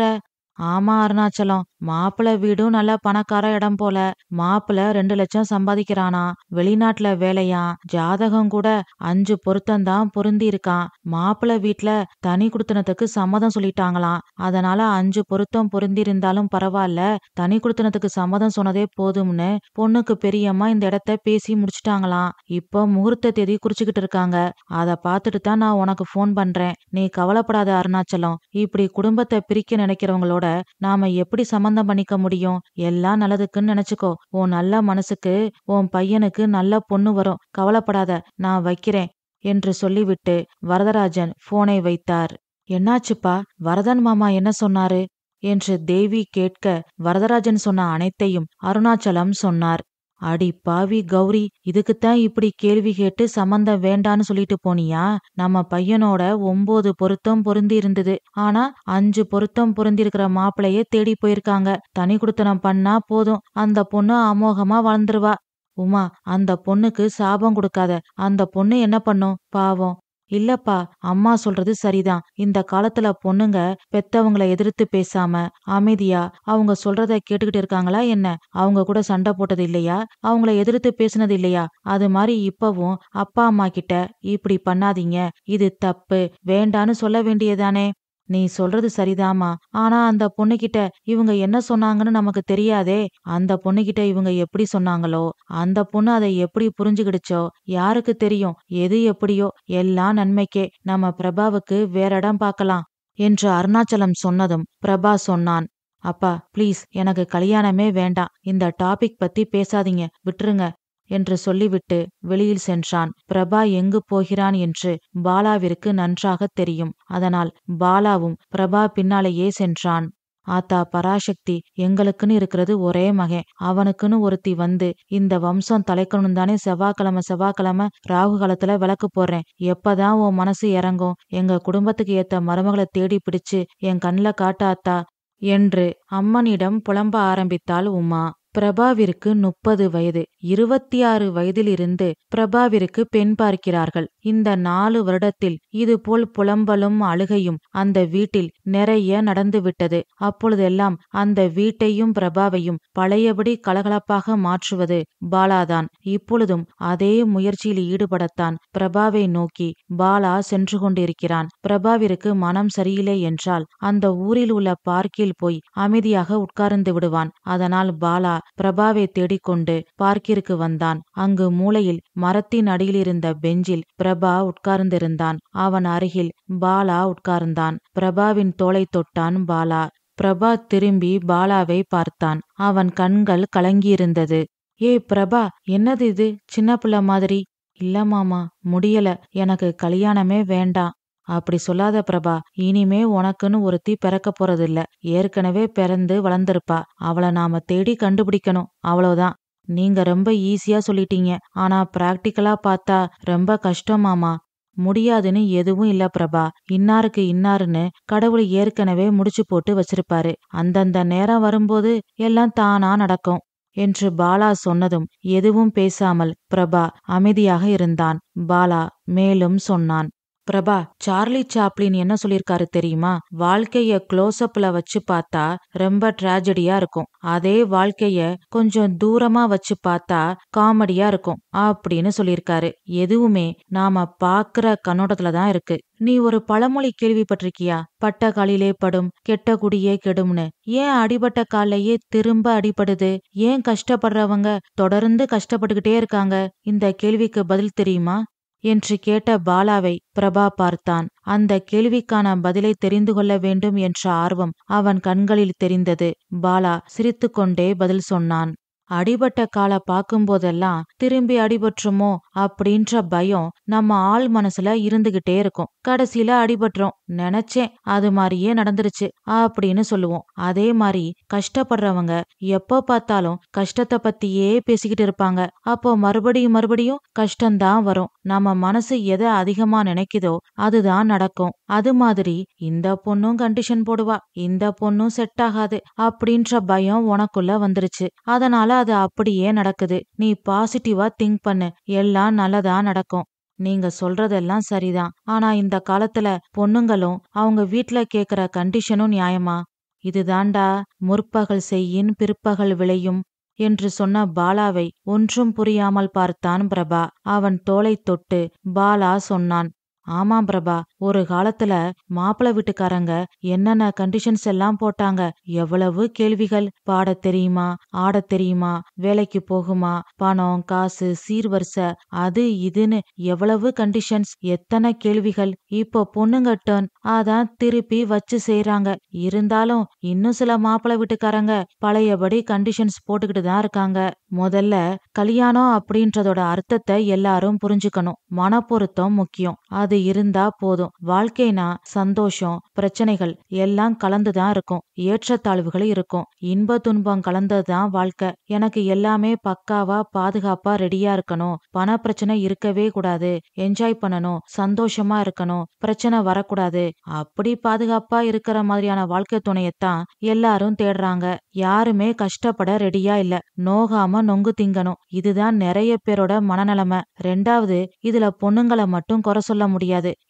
ஆமா அருணாச்சலம், மாப்பிள்ள வீடும் நல்ல பணக்கார இடம் போல. மாப்பிள்ள 2 லட்சம் சம்பாதிக்கிறானா, வெளிநாட்டுல வேலையா, ஜாதகம் கூட 5 பொருத்தம்தான் பொருந்தி இருக்கான். மாப்பிள்ள வீட்ல தனி குடுத்தனத்துக்கு சம்மதம் சொல்லிட்டாங்களாம். அதனால 5 பொருத்தம் பொருந்தி இருந்தாலும் பரவாயில்ல, தனி குடுத்தனத்துக்கு சம்மதம் சொன்னதே போதும்னு பொண்ணுக்கு பெரியம்மா இந்த இடத்த பேசி முடிச்சுட்டாங்களாம். இப்போ முகூர்த்த தேதி குறிச்சுக்கிட்டு இருக்காங்க. அத பார்த்துட்டு தான் நான் உனக்கு போன் பண்றேன். நீ கவலைப்படாத அருணாச்சலம், இப்படி குடும்பத்தை பிரிக்க நினைக்கிறவங்களோட நாம எப்படி சம்பந்தம் பண்ணிக்க முடியும்? எல்லாம் நல்லதுக்குன்னு நினைச்சுக்கோ. உன் நல்ல மனசுக்கு உன் பையனுக்கு நல்ல பொண்ணு வரும், கவலைப்படாத, நான் வைக்கிறேன் என்று சொல்லிவிட்டு வரதராஜன் போனை வைத்தார். என்னாச்சுப்பா, வரதன் மாமா என்ன சொன்னாரு என்று தேவி கேட்க வரதராஜன் சொன்ன அனைத்தையும் அருணாச்சலம் சொன்னார். அடி பாவி கௌரி, இதுக்குத்தான் இப்படி கேள்வி கேட்டு சம்மந்தம் வேண்டான்னு சொல்லிட்டு போனியா? நம்ம பையனோட 9 பொருத்தம் பொருந்தி இருந்தது. ஆனா 5 பொருத்தம் பொருந்திருக்கிற மாப்பிளையே தேடி போயிருக்காங்க. தனி குடுத்தனம் பண்ணா போதும், அந்த பொண்ணு அமோகமா வளர்ந்துருவா. உமா, அந்த பொண்ணுக்கு சாபம் கொடுக்காத. அந்த பொண்ணு என்ன பண்ணும் பாவம்? இல்லப்பா, அம்மா சொல்றது சரிதான். இந்த காலத்துல பொண்ணுங்க பெத்தவங்களை எதிர்த்து பேசாம அமைதியா அவங்க சொல்றத கேட்டுக்கிட்டு இருக்காங்களா என்ன? அவங்க கூட சண்டை போட்டது இல்லையா? அவங்கள எதிர்த்து பேசினது இல்லையா? அது மாதிரி இப்பவும் அப்பா அம்மா கிட்ட இப்படி பண்ணாதீங்க, இது தப்பு, வேண்டான்னு சொல்ல வேண்டியதானே? நீ சொல்றது சரிதாமா, ஆனா அந்த பொண்ணுகிட்ட இவங்க என்ன சொன்னாங்கன்னு நமக்கு தெரியாதே. அந்த பொண்ணுகிட்ட இவங்க எப்படி சொன்னாங்களோ, அந்த பொண்ணு அதை எப்படி புரிஞ்சுக்கிடுச்சோ யாருக்கு தெரியும்? எது எப்படியோ எல்லாம் நன்மைக்கே. நம்ம பிரபாவுக்கு வேற இடம் பார்க்கலாம் என்று அருணாச்சலம் சொன்னதும் பிரபா சொன்னான், அப்பா ப்ளீஸ், எனக்கு கல்யாணமே வேண்டாம். இந்த டாபிக் பத்தி பேசாதீங்க, விட்டுருங்க என்று சொல்லிவிட்டு வெளியில் சென்றான். பிரபா எங்கு போகிறான் என்று பாலாவிற்கு நன்றாக தெரியும். அதனால் பாலாவும் பிரபா பின்னாலேயே சென்றான். ஆத்தா பராசக்தி, எங்களுக்குன்னு இருக்கிறது ஒரே மகன். அவனுக்குன்னு ஒருத்தி வந்து இந்த வம்சம் தலைக்கணும் தானே செவ்வாய்க்கிழமை ராகு காலத்துல விளக்கு போடுறேன். எப்பதான் உன் மனசு இறங்கும்? எங்க குடும்பத்துக்கு ஏத்த மருமகளை தேடி பிடிச்சு என் கண்ணுல காட்டாத்தா என்று அம்மனிடம் புலம்ப ஆரம்பித்தாள் உமா. பிரபாவிற்கு 30 வயது. 26 வயதிலிருந்து பிரபாவிற்கு பெண் பார்க்கிறார்கள். இந்த 4 வருடத்தில் இதுபோல் புலம்பலும் அழுகையும் அந்த வீட்டில் நிறைய நடந்துவிட்டது. அப்பொழுதெல்லாம் அந்த வீட்டையும் பிரபாவையும் பழையபடி கலகலப்பாக மாற்றுவது பாலாதான். இப்பொழுதும் அதே முயற்சியில் ஈடுபடத்தான் பிரபாவை நோக்கி பாலா சென்று கொண்டிருக்கிறான். பிரபாவிற்கு மனம் சரியில்லை என்றால் அந்த ஊரில் உள்ள பார்க்கில் போய் அமைதியாக உட்கார்ந்து விடுவான். அதனால் பாலா பிரபாவை தேடிக்கொண்டு பார்க்கிற்கு வந்தான். அங்கு மூலையில் மரத்தின் அடியிலிருந்த பெஞ்சில் பிரபா உட்கார்ந்திருந்தான். அவன் அருகில் பாலா உட்கார்ந்தான். பிரபாவின் தோளை தொட்டான் பாலா. பிரபா திரும்பி பாலாவை பார்த்தான். அவன் கண்கள் கலங்கியிருந்தது. ஏய் பிரபா, என்னது இது, சின்ன பிள்ளை மாதிரி? இல்ல மாமா, முடியல, எனக்கு கல்யாணமே வேண்டாம். அப்படி சொல்லாத பிரபா, இனிமே உனக்குன்னு ஒருத்தி பிறக்க போறதில்ல. ஏற்கனவே பிறந்து வளர்ந்திருப்பா. அவளை நாம தேடி கண்டுபிடிக்கணும், அவ்வளவுதான். நீங்க ரொம்ப ஈஸியா சொல்லிட்டீங்க. ஆனா பிராக்டிக்கலா பார்த்தா ரொம்ப கஷ்டம் மாமா. முடியாதுன்னு எதுவும் இல்ல பிரபா. இன்னாருக்கு இன்னாருன்னு கடவுள் ஏற்கனவே முடிச்சு போட்டு வச்சிருப்பாரு. அந்தந்த நேரம் வரும்போது எல்லாம் தானா நடக்கும் என்று பாலா சொன்னதும் எதுவும் பேசாமல் பிரபா அமைதியாக இருந்தான். பாலா மேலும் சொன்னான். பிரபா, சார்லி சாப்ளின் என்ன சொல்லிருக்காரு தெரியுமா? வாழ்க்கைய க்ளோஸ்அப்ல வச்சு பார்த்தா ரொம்ப டிராஜடியா இருக்கும். அதே வாழ்க்கைய கொஞ்சம் தூரமா வச்சு பார்த்தா காமெடியா இருக்கும் அப்படின்னு சொல்லிருக்காரு. எதுவுமே நாம பாக்குற கண்ணோட்டத்துலதான் இருக்கு. நீ ஒரு பழமொழி கேள்விப்பட்டிருக்கியா? பட்ட காலிலே படும், கெட்ட குடியே கெடும்னு. ஏன் அடிபட்ட காலையே திரும்ப அடிபடுது? ஏன் கஷ்டப்படுறவங்க தொடர்ந்து கஷ்டப்பட்டுக்கிட்டே இருக்காங்க? இந்த கேள்விக்கு பதில் தெரியுமா என்று கேட்ட பாலாவை பிரபா பார்த்தான். அந்த கேள்விக்கான பதிலை தெரிந்து கொள்ள வேண்டும் என்ற ஆர்வம் அவன் கண்களில் தெரிந்தது. பாலா சிரித்துக்கொண்டே பதில் சொன்னான். அடிபட்ட காலை பார்க்கும்போதெல்லாம் திரும்பி அடிபட்டுருமோ அப்படின்ற பயம் நம்ம ஆள் மனசுல இருந்துகிட்டே இருக்கும். கடைசியில அடிபட்டுரும். நினைச்சேன், அது மாதிரியே நடந்துருச்சு அப்படின்னு சொல்லுவோம். அதே மாதிரி கஷ்டப்படுறவங்க எப்போ பார்த்தாலும் கஷ்டத்தை பத்தியே பேசிக்கிட்டு இருப்பாங்க. அப்போ மறுபடியும் மறுபடியும் கஷ்டம்தான் வரும். நம்ம மனசு எதை அதிகமா நினைக்குதோ அதுதான் நடக்கும். அது மாதிரி இந்த பொண்ணும் கண்டிஷன் போடுவா, இந்த பொண்ணும் செட் ஆகாது அப்படின்ற பயம் உனக்குள்ள வந்துருச்சு. அதனால அது அப்படியே நடக்குது. நீ பாசிட்டிவா திங்க் பண்ணு, எல்லாம் நல்லதா நடக்கும். நீங்க சொல்றதெல்லாம் சரிதான். ஆனா இந்த காலத்துல பொண்ணுங்களும் அவங்க வீட்ல கேக்குற கண்டிஷனும் நியாயமா? இதுதாண்டா முற்பகல் செய்யின் பிற்பகல் விளையும் என்று சொன்ன பாலாவை ஒன்றும் புரியாமல் பார்த்தான் பிரபா. அவன் தோளை தொட்டு பாலா சொன்னான். ஆமாம் பிரபா, ஒரு காலத்துல மாப்பிள்ளை வீட்டுக்காரங்க என்னென்ன கண்டிஷன்ஸ் எல்லாம் போட்டாங்க. எவ்வளவு கேள்விகள். பாடத் தெரியுமா, ஆடத் தெரியுமா, வேலைக்கு போகுமா, பணம் காசு சீர்வரிசை அது இதுன்னு எவ்வளவு கண்டிஷன்ஸ், எத்தனை கேள்விகள். இப்போ பொண்ணுங்க டர்ன், அதான் திருப்பி வச்சு செய்யறாங்க. இருந்தாலும் இன்னும் சில மாப்பிள்ளை வீட்டுக்காரங்க பழையபடி கண்டிஷன்ஸ் போட்டுக்கிட்டு தான் இருக்காங்க. முதல்ல கல்யாணம் அப்படின்றதோட அர்த்தத்தை எல்லாரும் புரிஞ்சுக்கணும். மனப்பொருத்தம் முக்கியம். அது இருந்தா போதும். வாழ்க்கைனா சந்தோஷம் பிரச்சனைகள் எல்லாம் கலந்துதான் இருக்கும். ஏற்றத்தாழ்வுகள் இருக்கும். இன்ப துன்பம் கலந்ததுதான் வாழ்க்கை. எனக்கு எல்லாமே பக்காவா பாதுகாப்பா ரெடியா இருக்கணும். பண பிரச்சனை இருக்கவே கூடாது. என்ஜாய் பண்ணணும், சந்தோஷமா இருக்கணும், பிரச்சனை வரக்கூடாது. அப்படி பாதுகாப்பா இருக்கிற மாதிரியான வாழ்க்கை துணையத்தான் எல்லாரும் தேடுறாங்க. யாருமே கஷ்டப்பட ரெடியா இல்ல. நோகாம நொங்கு திங்கணும். இதுதான் நிறைய பேரோட மனநிலைமை. ரெண்டாவது, இதுல பொண்ணுங்களை மட்டும் குறை சொல்ல முடியாது.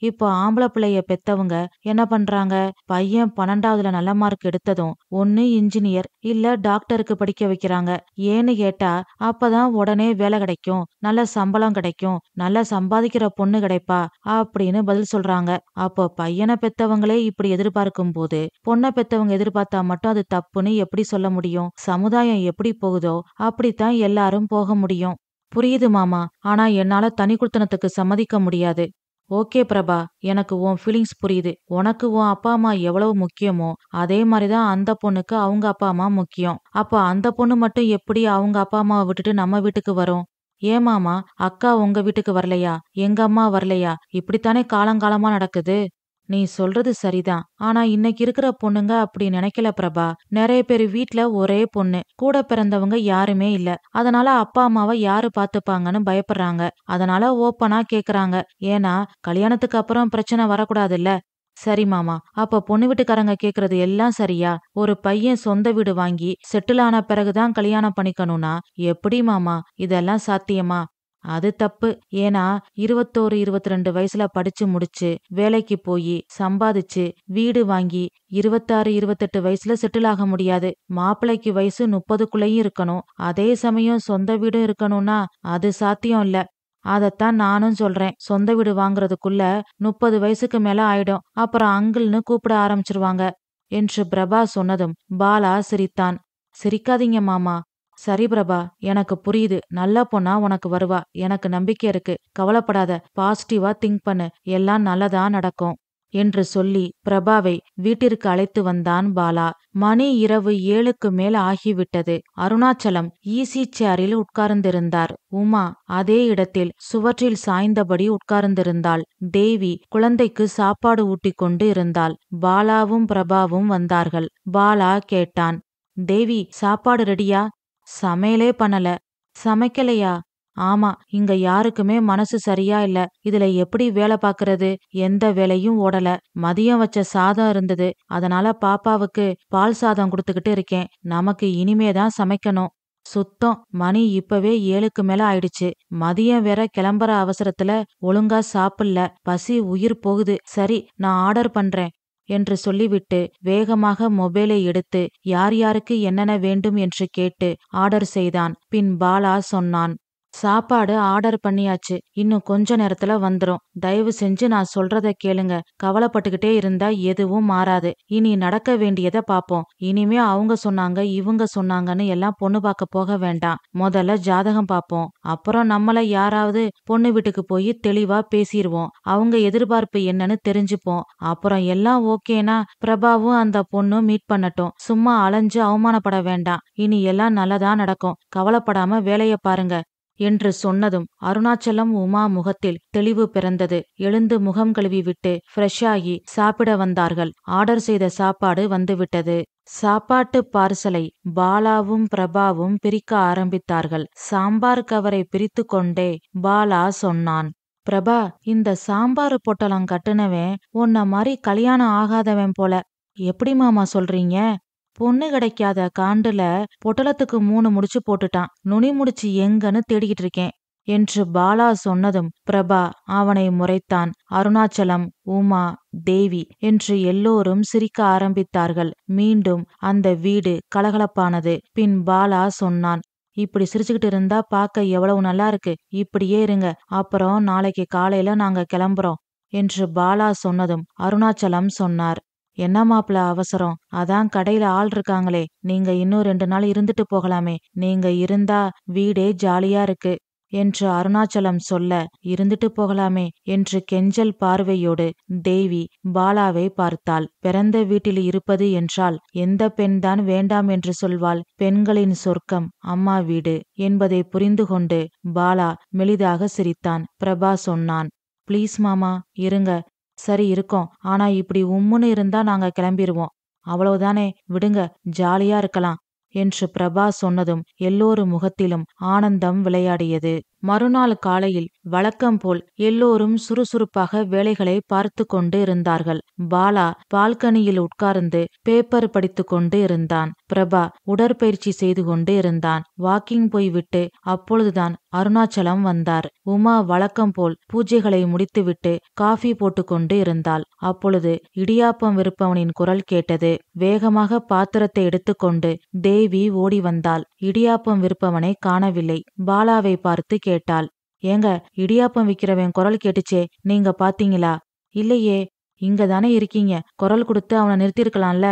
இப்போ ஆம்பளை பிள்ளைய பெத்தவங்க என்ன பண்றாங்க? பையன் 12வதுல நல்ல மார்க் எடுத்ததும் ஒன்னு இன்ஜினியர் இல்ல டாக்டருக்கு படிக்க வைக்கிறாங்க. ஏன்னு கேட்டா அப்பதான் உடனே வேலை கிடைக்கும், நல்ல சம்பளம் கிடைக்கும், நல்ல சம்பாதிக்கிற பொண்ணு கிடைப்பா அப்படின்னு பதில் சொல்றாங்க. அப்போ பையனை பெத்தவங்களே இப்படி எதிர்பார்க்கும் போது பொண்ணை பெத்தவங்க எதிர்பார்த்தா மட்டும் அது தப்புன்னு எப்படி சொல்ல முடியும்? சமுதாயம் எப்படி போகுதோ அப்படித்தான் எல்லாரும் போக முடியும். புரியுது மாமா, ஆனா என்னால தனி குடித்தனத்துக்கு சம்மதிக்க முடியாது. ஓகே பிரபா, எனக்கு உன் ஃபீலிங்ஸ் புரியுது. உனக்கு உன் அப்பா அம்மா எவ்வளவு முக்கியமோ அதே மாதிரிதான் அந்த பொண்ணுக்கு அவங்க அப்பா அம்மா முக்கியம். அப்ப அந்த பொண்ணு மட்டும் எப்படி அவங்க அப்பா அம்மாவை விட்டுட்டு நம்ம வீட்டுக்கு வரும்? ஏன் மாமா, அக்கா உங்க வீட்டுக்கு வரலையா? எங்க அம்மா வரலையா? இப்படித்தானே காலங்காலமா நடக்குது. நீ சொல்றது சரிதான். ஆனா இன்னைக்கு இருக்கிற பொண்ணுங்க அப்படி நினைக்கல பிரபா. நிறைய பேர் வீட்ல ஒரே பொண்ணு, கூட பிறந்தவங்க யாருமே இல்ல. அதனால அப்பா அம்மாவை யாரு பாத்துப்பாங்கன்னு பயப்படுறாங்க. அதனால ஓப்பனா கேக்குறாங்க. ஏன்னா கல்யாணத்துக்கு அப்புறம் பிரச்சனை வரக்கூடாதுல்ல. சரி மாமா, அப்ப பொண்ணு வீட்டுக்காரங்க கேக்குறது எல்லாம் சரியா? ஒரு பையன் சொந்த வீடு வாங்கி செட்டில் ஆன பிறகுதான் கல்யாணம் பண்ணிக்கணும்னா எப்படி மாமா? இதெல்லாம் சாத்தியமா? அது தப்பு. ஏன்னா 21, 22 வயசுல படிச்சு முடிச்சு வேலைக்கு போய் சம்பாதிச்சு வீடு வாங்கி 26, 28 வயசுல செட்டில் ஆக முடியாது. மாப்பிள்ளைக்கு வயசு 30க்குள்ளயும் இருக்கணும். அதே சமயம் சொந்த வீடும் இருக்கணும்னா அது சாத்தியம் இல்ல. அதத்தான் நானும் சொல்றேன். சொந்த வீடு வாங்குறதுக்குள்ள 30 வயசுக்கு மேல ஆயிடும். அப்புறம் அங்கிள்னு கூப்பிட ஆரம்பிச்சிருவாங்க என்று பிரபா சொன்னதும் பாலா சிரித்தான். சிரிக்காதீங்க மாமா. சரி பிரபா, எனக்கு புரியுது. நல்ல பொண்ணா உனக்கு வருவா. எனக்கு நம்பிக்கை இருக்கு. கவலைப்படாத. பாசிட்டிவா திங்க் பண்ணு. எல்லாம் நல்லதா நடக்கும் என்று சொல்லி பிரபாவை வீட்டிற்கு அழைத்து வந்தான் பாலா. மணி இரவு 7க்கு மேல் ஆகிவிட்டது. அருணாச்சலம் ஈசி சேரில் உட்கார்ந்திருந்தார். உமா அதே இடத்தில் சுவற்றில் சாய்ந்தபடி உட்கார்ந்திருந்தாள். தேவி குழந்தைக்கு சாப்பாடு ஊட்டிக் கொண்டு இருந்தாள். பாலாவும் பிரபாவும் வந்தார்கள். பாலா கேட்டான், தேவி சாப்பாடு ரெடியா? சமையலே பண்ணல. சமைக்கலையா? ஆமா, இங்க யாருக்குமே மனசு சரியா இல்ல. இதுல எப்படி வேலை பாக்குறது? எந்த வேலையும் ஓடல. மதியம் வச்ச சாதம் இருந்தது. அதனால பாப்பாவுக்கு பால் சாதம் கொடுத்துக்கிட்டு இருக்கேன். நமக்கு இனிமேதான் சமைக்கணும். சுத்தம். மணி இப்பவே 7க்கு மேல ஆயிடுச்சு. மதியம் வேற கிளம்புற அவசரத்துல ஒழுங்கா சாப்பிடல. பசி உயிர் போகுது. சரி, நான் ஆர்டர் பண்றேன் என்று சொல்லிவிட்டு வேகமாக மொபைலை எடுத்து யார் யாருக்கு என்னென்ன வேண்டும் என்று கேட்டு ஆர்டர் செய்தான். பின் பாலா சொன்னான், சாப்பாடு ஆர்டர் பண்ணியாச்சு. இன்னும் கொஞ்ச நேரத்துல வந்துரும். தயவு செஞ்சு நான் சொல்றத கேளுங்க. கவலைப்பட்டுக்கிட்டே இருந்தா எதுவும் மாறாது. இனி நடக்க வேண்டியத பாப்போம். இனிமே அவங்க சொன்னாங்க இவங்க சொன்னாங்கன்னு எல்லாம் பொண்ணு பார்க்க போக வேண்டாம். முதல்ல ஜாதகம் பாப்போம். அப்புறம் நம்மள யாராவது பொண்ணு வீட்டுக்கு போய் தெளிவா பேசிடுவோம். அவங்க எதிர்பார்ப்பு என்னன்னு தெரிஞ்சுப்போம். அப்புறம் எல்லாம் ஓகேனா பிரபாவும் அந்த பொண்ணும் மீட் பண்ணட்டும். சும்மா அலைஞ்சு அவமானப்பட வேண்டாம். இனி எல்லாம் நல்லதா நடக்கும். கவலைப்படாம வேலைய பாருங்க என்று சொன்னதும் அருணாச்சலம் உமா முகத்தில் தெளிவு பிறந்தது. எழுந்து முகம் கழுவி விட்டு ஃப்ரெஷ் ஆகி சாப்பிட வந்தார்கள். ஆர்டர் செய்த சாப்பாடு வந்துவிட்டது. சாப்பாட்டு பார்சலை பாலாவும் பிரபாவும் பிரிக்க ஆரம்பித்தார்கள். சாம்பார் கவரை பிரித்து கொண்டே பாலா சொன்னான், பிரபா, இந்த சாம்பார் பொட்டலம் கட்டுனவன் உன்ன மாதிரி கல்யாணம் ஆகாதவன் போல. எப்படி மாமா சொல்றீங்க? பொண்ணு கிடைக்காத காண்டுல பொட்டலத்துக்கு 3 முடிச்சு போட்டுட்டான். நுனி முடிச்சு எங்கன்னு தேடிக்கிட்டு இருக்கேன் என்று பாலா சொன்னதும் பிரபா அவனை முறைத்தான். அருணாச்சலம், உமா, தேவி என்று எல்லோரும் சிரிக்க ஆரம்பித்தார்கள். மீண்டும் அந்த வீடு கலகலப்பானது. பின் பாலா சொன்னான், இப்படி சிரிச்சுக்கிட்டு இருந்தா பார்க்க எவ்வளவு நல்லா இருக்கு. இப்படியே இருங்க. அப்புறம் நாளைக்கு காலையில நாங்க கிளம்புறோம் என்று பாலா சொன்னதும் அருணாச்சலம் சொன்னார், என்ன மாப்பிள அவசரம்? அதான் கடையில ஆள் இருக்காங்களே. நீங்க இன்னும் 2 நாள் இருந்துட்டு போகலாமே. நீங்க இருந்தா வீடே ஜாலியா இருக்கு என்று அருணாச்சலம் சொல்ல, இருந்துட்டு போகலாமே என்று கெஞ்சல் பார்வையோடு தேவி பாலாவை பார்த்தாள். பிறந்த வீட்டில் இருப்பது என்றால் எந்த பெண்தான் வேண்டாம் என்று சொல்வாள்? பெண்களின் சொர்க்கம் அம்மா வீடு என்பதை புரிந்து கொண்டு பாலா மெலிதாக சிரித்தான். பிரபா சொன்னான், ப்ளீஸ் மாமா, இருங்க. சரி இருக்கோம். ஆனா இப்படி உம்முன்னு இருந்தா நாங்க கிளம்பிருவோம். அவ்வளவுதானே, விடுங்க, ஜாலியா இருக்கலாம் என்று பிரபா சொன்னதும் எல்லோரு முகத்திலும் ஆனந்தம் விளையாடியது. மறுநாள் காலையில் வழக்கம் போல் எல்லோரும் சுறுசுறுப்பாக வேலைகளை பார்த்து கொண்டு இருந்தார்கள். பாலா பால்கனியில் உட்கார்ந்து பேப்பர் படித்து கொண்டு இருந்தான். பிரபா உடற்பயிற்சி செய்து கொண்டு இருந்தான். வாக்கிங் போய்விட்டு அப்பொழுதுதான் அருணாச்சலம் வந்தார். உமா வழக்கம் போல் பூஜைகளை முடித்துவிட்டு காஃபி போட்டுக்கொண்டு இருந்தாள். அப்பொழுது இடியாப்பம் விற்பவனின் குரல் கேட்டது. வேகமாக பாத்திரத்தை எடுத்துக்கொண்டு தேவி ஓடி வந்தாள். இடியாப்பம் விற்பவனை காணவில்லை. பாலாவை பார்த்து கேட்டாள், ஏங்க, இடியாப்பம் விக்கிறவன் குரல் கேட்டுச்சே, நீங்க பாத்தீங்களா? இல்லையே. இங்க தானே இருக்கீங்க, குரல் கொடுத்து அவனை நிறுத்திருக்கலாம்ல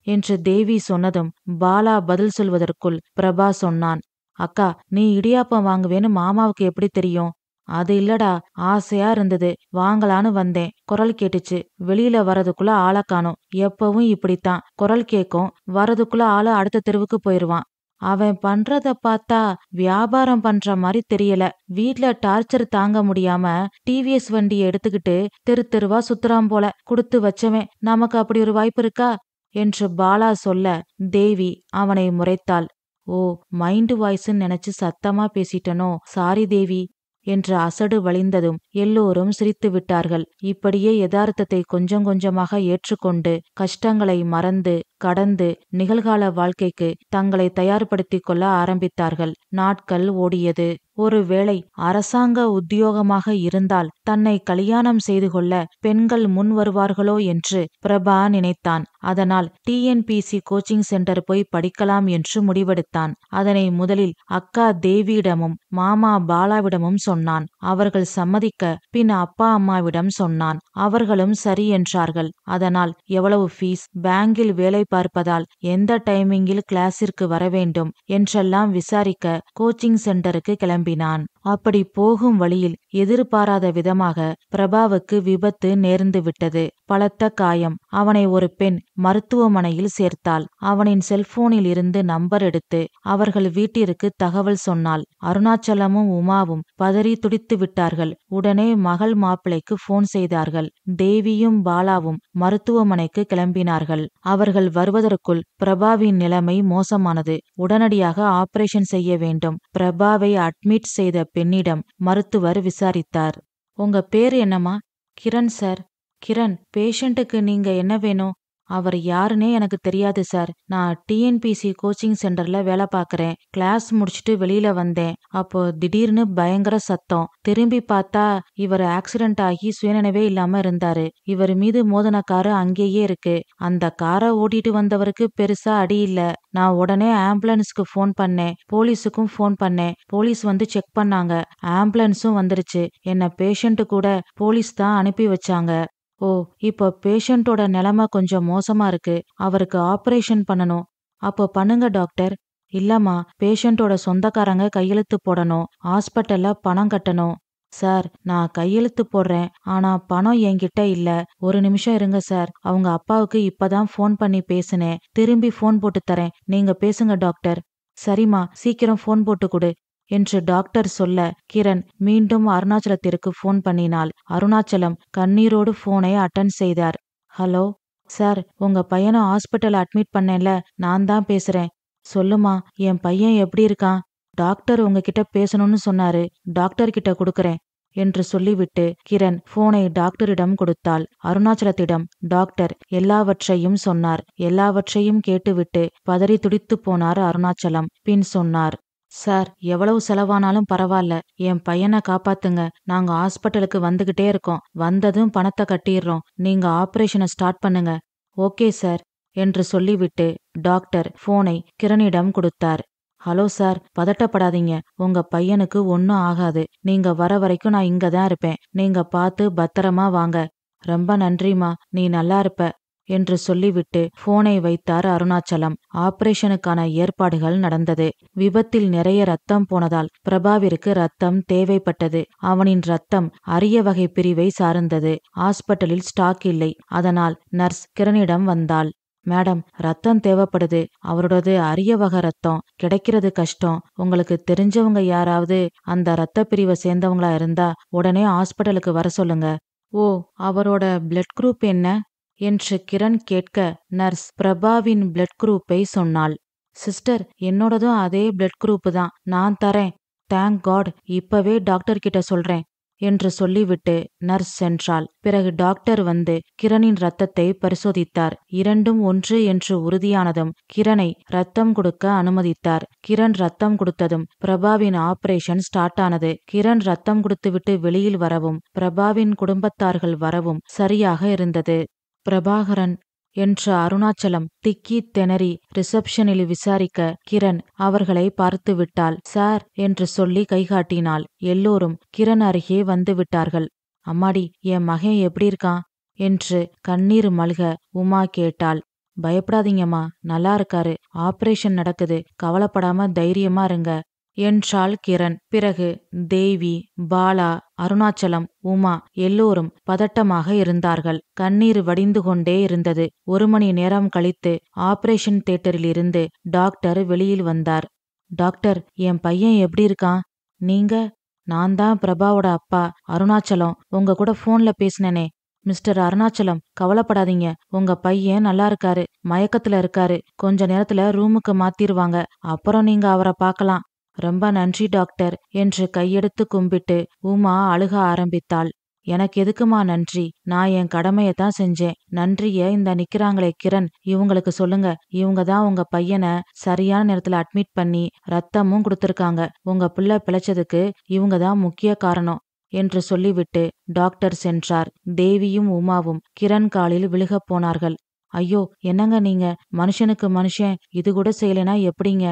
என்று தேவி சொன்னதும் பாலா பதில் சொல்வதற்குள் பிரபா சொன்னான், அக்கா, நீ இடியாப்பம் வாங்குவேன்னு மாமாவுக்கு எப்படி தெரியும்? அது இல்லடா, ஆசையா இருந்தது, வாங்கலான்னு வந்தேன். குரல் கேட்டுச்சு. வெளியில வரதுக்குள்ள ஆளை காணோம். எப்பவும் இப்படித்தான், குரல் கேக்கும், வரதுக்குள்ள ஆளு அடுத்த தெருவுக்கு போயிருவான். அவன் பண்றத பார்த்தா வியாபாரம் பண்ற மாதிரி தெரியல. வீட்ல டார்ச்சர் தாங்க முடியாம டிவிஎஸ் வண்டியை எடுத்துக்கிட்டு தெரு தெருவா சுத்துறான் போல. குடுத்து வச்சவன். நமக்கு அப்படி ஒரு வாய்ப்பு இருக்கா என்று பாலா சொல்ல தேவி அவனை முறைத்தாள். ஓ, மைண்ட் வாய்ஸ்ன்னு நினைச்சு சத்தமா பேசிட்டனோ, சாரி தேவி. என்று அசடு வழிந்ததும் எல்லோரும் சிரித்து விட்டார்கள். இப்படியே யதார்த்தத்தை கொஞ்சம் கொஞ்சமாக ஏற்றுக்கொண்டு கஷ்டங்களை மறந்து கடந்து நிகழ்கால வாழ்க்கைக்கு தங்களை தயார்படுத்திக் கொள்ள ஆரம்பித்தார்கள். நாட்கள் ஓடியது. ஒருவேளை அரசாங்க உத்தியோகமாக இருந்தால் தன்னை கல்யாணம் செய்து கொள்ள பெண்கள் முன் வருவார்களோ என்று பிரபா நினைத்தான். அதனால் டிஎன்பிசி கோச்சிங் சென்டர் போய் படிக்கலாம் என்று முடிவெடுத்தான். அதனை முதலில் அக்கா தேவியிடமும் மாமா பாலாவிடமும் சொன்னான். அவர்கள் சம்மதிக்க பின் அப்பா அம்மாவிடம் சொன்னான். அவர்களும் சரி என்றார்கள். அதனால் எவ்வளவு ஃபீஸ், பேங்கில் வேலை பார்ப்பதால் எந்த டைமிங்கில் கிளாஸிற்கு வர வேண்டும் என்றெல்லாம் விசாரிக்க கோச்சிங் சென்டருக்கு கிளம்பினான். அப்படி போகும் வழியில் எதிர்பாராத விதமாக பிரபாவுக்கு விபத்து நேர்ந்து விட்டது. பலத்த காயம். அவனை ஒரு பெண் மருத்துவமனையில் சேர்த்தாள். அவனின் செல்போனில் இருந்து நம்பர் எடுத்து அவர்கள் வீட்டிற்கு தகவல் சொன்னாள். அருணாச்சலமும் உமாவும் பதறி துடித்து விட்டார்கள். உடனே மகள் மாப்பிளைக்கு போன் செய்தார்கள். தேவியும் பாலாவும் மருத்துவமனைக்கு கிளம்பினார்கள். அவர்கள் வருவதற்குள் பிரபாவின் நிலைமை மோசமானது. உடனடியாக ஆபரேஷன் செய்ய வேண்டும். பிரபாவை அட்மிட் செய்த பெண்ணிடம் மருத்துவர் விசாரித்தார். உங்க பேர் என்னம்மா? கிரண் சார். கிரண், பேஷண்ட்டுக்கு நீங்க என்ன வேணும்? அவர் யாருன்னே எனக்கு தெரியாது சார். நான் டிஎன்பிசி கோச்சிங் சென்டர்ல வேலை பார்க்கறேன். கிளாஸ் முடிச்சுட்டு வெளியில வந்தேன். அப்போ திடீர்னு பயங்கர சத்தம். திரும்பி பார்த்தா இவர் ஆக்சிடென்ட் ஆகி சுயநினைவே இல்லாம இருந்தாரு. இவர் மீது மோதின காரு அங்கேயே இருக்கு. அந்த காரை ஓட்டிட்டு வந்தவருக்கு பெருசா அடி இல்ல. நான் உடனே ஆம்புலன்ஸ்க்கு போன் பண்ணேன். போலீஸுக்கும் போன் பண்ணேன். போலீஸ் வந்து செக் பண்ணாங்க. ஆம்புலன்ஸும் வந்துருச்சு. என்ன பேஷண்ட் கூட போலீஸ் தான் அனுப்பி வச்சாங்க. ஓ, இப்போ பேஷண்டோட நிலைமை கொஞ்சம் மோசமா இருக்கு. அவருக்கு ஆபரேஷன் பண்ணணும். அப்போ பண்ணுங்க டாக்டர். இல்லம்மா, பேஷண்டோட சொந்தக்காரங்க கையெழுத்து போடணும். ஹாஸ்பிட்டல்ல பணம் கட்டணும். சார், நான் கையெழுத்து போடுறேன். ஆனா பணம் என்கிட்ட இல்ல. ஒரு நிமிஷம் இருங்க சார். அவங்க அப்பாவுக்கு இப்பதான் போன் பண்ணி பேசினேன். திரும்பி போன் போட்டு தரேன். நீங்க பேசுங்க டாக்டர். சரிம்மா, சீக்கிரம் போன் போட்டு கொடு என்று டாக்டர் சொல்ல கிரண் மீண்டும் அருணாச்சலத்திற்கு போன் பண்ணினாள். அருணாச்சலம் கண்ணீரோடு போனை அட்டன் செய்தார். ஹலோ சார், உங்க பையனை ஹாஸ்பிட்டல் அட்மிட் பண்ணேன்ல, நான் தான் பேசுறேன். சொல்லுமா, என் பையன் எப்படி இருக்கான்? டாக்டர் உங்ககிட்ட பேசணும்னு சொன்னாரு. டாக்டர் கிட்ட கொடுக்கறேன் என்று சொல்லிவிட்டு கிரண் போனை டாக்டரிடம் கொடுத்தாள். அருணாச்சலத்திடம் டாக்டர் எல்லாவற்றையும் சொன்னார். எல்லாவற்றையும் கேட்டுவிட்டு பதறி துடித்து போனார் அருணாச்சலம். பின் சொன்னார், சார், எவ்வளவு செலவானாலும் பரவாயில்ல. என் பையனை காப்பாத்துங்க. நாங்க ஹாஸ்பிட்டலுக்கு வந்துகிட்டே இருக்கோம். வந்ததும் பணத்தை கட்டிடுறோம். நீங்க ஆபரேஷனை ஸ்டார்ட் பண்ணுங்க. ஓகே சார் என்று சொல்லிவிட்டு டாக்டர் போனை கிரணிடம் கொடுத்தார். ஹலோ சார், பதட்டப்படாதீங்க. உங்க பையனுக்கு ஒன்னும் ஆகாது. நீங்க வர வரைக்கும் நான் இங்கதான் இருப்பேன். நீங்க பார்த்து பத்திரமா வாங்க. ரொம்ப நன்றிமா, நீ நல்லா இருப்ப என்று சொல்லிவிட்டு போனை வைத்தார் அருணாச்சலம். ஆபரேஷனுக்கான ஏற்பாடுகள் நடந்தது. விபத்தில் நிறைய ரத்தம் போனதால் பிரபாவிற்கு ரத்தம் தேவைப்பட்டது. அவனின் ரத்தம் அரிய வகை பிரிவை சார்ந்தது. ஹாஸ்பிட்டலில் ஸ்டாக் இல்லை. அதனால் நர்ஸ் கிரணிடம் வந்தாள். மேடம், ரத்தம் தேவைப்படுது. அவரோடது அரிய வகை ரத்தம் கிடைக்கிறது கஷ்டம். உங்களுக்கு தெரிஞ்சவங்க யாராவது அந்த ரத்த பிரிவை சேர்ந்தவங்களா இருந்தா உடனே ஹாஸ்பிட்டலுக்கு வர சொல்லுங்க. ஓ, அவரோட பிளட் குரூப் என்ன என்று கிரண் கேட்க நர்ஸ் பிரபாவின் பிளட் குரூப்பை சொன்னாள். சிஸ்டர், என்னோடதும் அதே பிளட் குரூப் தான். நான் தரேன். Thank God. இப்பவே டாக்டர் கிட்ட சொல்றேன் என்று சொல்லிவிட்டு நர்ஸ் சென்றாள். பிறகு டாக்டர் வந்து கிரணின் ரத்தத்தை பரிசோதித்தார். இரண்டும் ஒன்று என்று உறுதியானதும் கிரனை ரத்தம் கொடுக்க அனுமதித்தார். கிரண் ரத்தம் கொடுத்ததும் பிரபாவின் ஆபரேஷன் ஸ்டார்ட் ஆனது. கிரண் ரத்தம் கொடுத்துவிட்டு வெளியில் வரவும் பிரபாவின் குடும்பத்தார்கள் வரவும் சரியாக இருந்தது. பிரபாகரன் என்ற அருணாச்சலம் திக்கி திணறி ரிசப்ஷனில் விசாரிக்க கிரண் அவர்களை பார்த்து விட்டாள். சார் என்று சொல்லி கைகாட்டினாள். எல்லோரும் கிரண் அருகே வந்து விட்டார்கள். அம்மாடி, என் மகன் எப்படி இருக்கான் என்று கண்ணீர் மல்க உமா கேட்டாள். பயப்படாதீங்கம்மா, நல்லா இருக்காரு. ஆபரேஷன் நடக்குது. கவலைப்படாம தைரியமா இருங்க என்றாள் கிரண். பிறகு தேவி, பாலா, அருணாச்சலம், உமா எல்லோரும் பதட்டமாக இருந்தார்கள். கண்ணீர் வடிந்து கொண்டே இருந்தது. 1 மணி நேரம் கழித்து ஆபரேஷன் தியேட்டரில் இருந்து டாக்டர் வெளியில் வந்தார். டாக்டர், என் பையன் எப்படி இருக்கான்? நீங்க? நான் தான் பிரபாவோட அப்பா அருணாச்சலம். உங்க கூட போன்ல பேசினேனே. மிஸ்டர் அருணாச்சலம், கவலைப்படாதீங்க. உங்க பையன் நல்லா இருக்காரு. மயக்கத்துல இருக்காரு. கொஞ்ச நேரத்துல ரூமுக்கு மாத்திருவாங்க. அப்புறம் நீங்க அவரை பார்க்கலாம். ரொம்ப நன்றி டாக்டர் என்று கையெடுத்து கும்பிட்டு உமா அழுக ஆரம்பித்தாள். எனக்கு எதுக்குமா நன்றி? நான் என் கடமையத்தான் செஞ்சேன். நன்றிய இந்த நிக்கிறாங்களே கிரண், இவங்களுக்கு சொல்லுங்க. இவங்க தான் உங்க பையனை சரியான நேரத்துல அட்மிட் பண்ணி ரத்தமும் கொடுத்திருக்காங்க. உங்க பிள்ளை பிழைச்சதுக்கு இவங்க தான் முக்கிய காரணம் என்று சொல்லிவிட்டு டாக்டர் சென்றார். தேவியும் உமாவும் கிரண் காலில் விழுகப் போனார்கள். ஐயோ, என்னங்க நீங்க? மனுஷனுக்கு மனுஷன் இது கூட செய்யலைனா எப்படிங்க?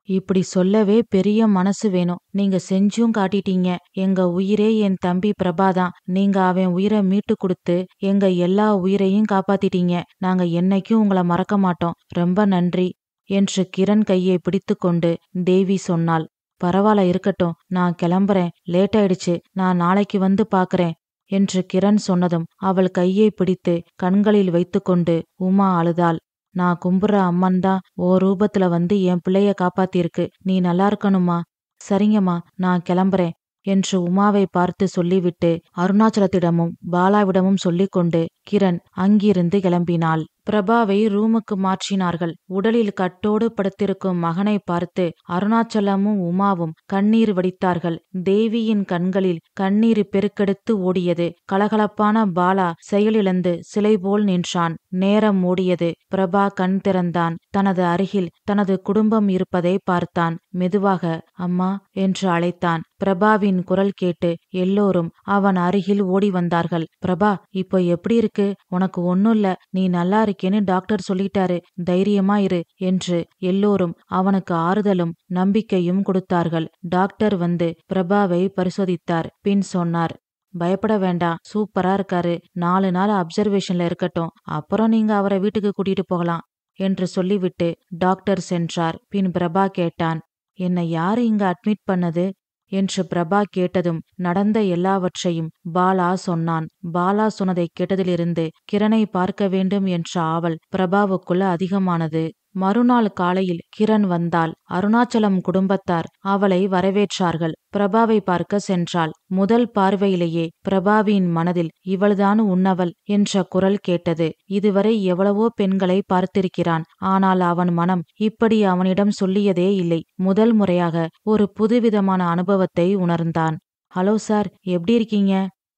இப்படி சொல்லவே பெரிய மனசு வேணும். நீங்க செஞ்சும் காட்டிட்டீங்க. எங்க உயிரே என் தம்பி பிரபாதான். நீங்க அவன் உயிரை மீட்டு கொடுத்து எங்க எல்லா உயிரையும் காப்பாத்திட்டீங்க. நாங்க என்னைக்கும் உங்களை மறக்க மாட்டோம். ரொம்ப நன்றி என்று கிரண் கையை பிடித்து கொண்டு தேவி சொன்னாள். பரவாயில்ல, இருக்கட்டும், நான் கிளம்புறேன். லேட் ஆயிடுச்சு. நான் நாளைக்கு வந்து பாக்குறேன் என்று கிரண் சொன்னதும் அவள் கையை பிடித்து கண்களில் வைத்துக்கொண்டு உமா அழுதாள். நான் கும்புற அம்மன் தான் ஓ ரூபத்துல வந்து என் பிள்ளைய காப்பாத்திருக்கு. நீ நல்லா இருக்கணுமா? சரிங்கம்மா, நான் கிளம்புறேன் என்று உமாவை பார்த்து சொல்லிவிட்டு அருணாச்சலத்திடமும் பாலாவிடமும் சொல்லிக்கொண்டு கிரண் அங்கிருந்து கிளம்பினாள். பிரபாவை ரூமுக்கு மாற்றினார்கள். உடலில் கட்டோடு படுத்திருக்கும் மகனை பார்த்து அருணாச்சலமும் உமாவும் கண்ணீர் வடித்தார்கள். தேவியின் கண்களில் கண்ணீர் பெருக்கெடுத்து ஓடியது. கலகலப்பான பாலா செயலிழந்து சிலை போல் நின்றான். நேரம் ஓடியது. பிரபா கண் திறந்தான். தனது அருகில் தனது குடும்பம் இருப்பதை பார்த்தான். மெதுவாக அம்மா என்று அழைத்தான். பிரபாவின் குரல் கேட்டு எல்லோரும் அவன் அருகில் ஓடி வந்தார்கள். பிரபா, இப்போ எப்படி இருக்கு? உனக்கு ஒன்னும் இல்ல, நீ நல்லா இருக்கேன்னு டாக்டர் சொல்லிட்டாரு, தைரியமா இரு என்று எல்லோரும் அவனுக்கு ஆறுதலும் நம்பிக்கையும் கொடுத்தார்கள். டாக்டர் வந்து பிரபாவை பரிசோதித்தார். பின் சொன்னார், பயப்பட வேண்டாம், சூப்பரா இருக்காரு. 4 நாள் அப்சர்வேஷன்ல இருக்கட்டும், அப்புறம் நீங்க அவரை வீட்டுக்கு கூட்டிட்டு போகலாம் என்று சொல்லிவிட்டு டாக்டர் சென்றார். பின் பிரபா கேட்டான், என்னை யாரு இங்க அட்மிட் பண்ணது என்று பிரபா கேட்டதும் நடந்த எல்லாவற்றையும் பாலா சொன்னான். பாலா சொன்னதை கேட்டதிலிருந்து கிரணை பார்க்க வேண்டும் என்ற ஆவல் பிரபாவுக்குள்ள அதிகமானது. மறுநாள் காலையில் கிரண் வந்தாள். அருணாச்சலம் குடும்பத்தார் அவளை வரவேற்றார்கள். பிரபாவை பார்க்க சென்றாள். முதல் பார்வையிலேயே பிரபாவின் மனதில் இவள்தான் உன்னவள் என்ற குரல் கேட்டது. இதுவரை எவ்வளவோ பெண்களை பார்த்திருக்கிறான். ஆனால் அவன் மனம் இப்படி அவனிடம் சொல்லியதே இல்லை. முதல் முறையாக ஒரு புதுவிதமான அனுபவத்தை உணர்ந்தான். ஹலோ சார், எப்படி இருக்கீங்க?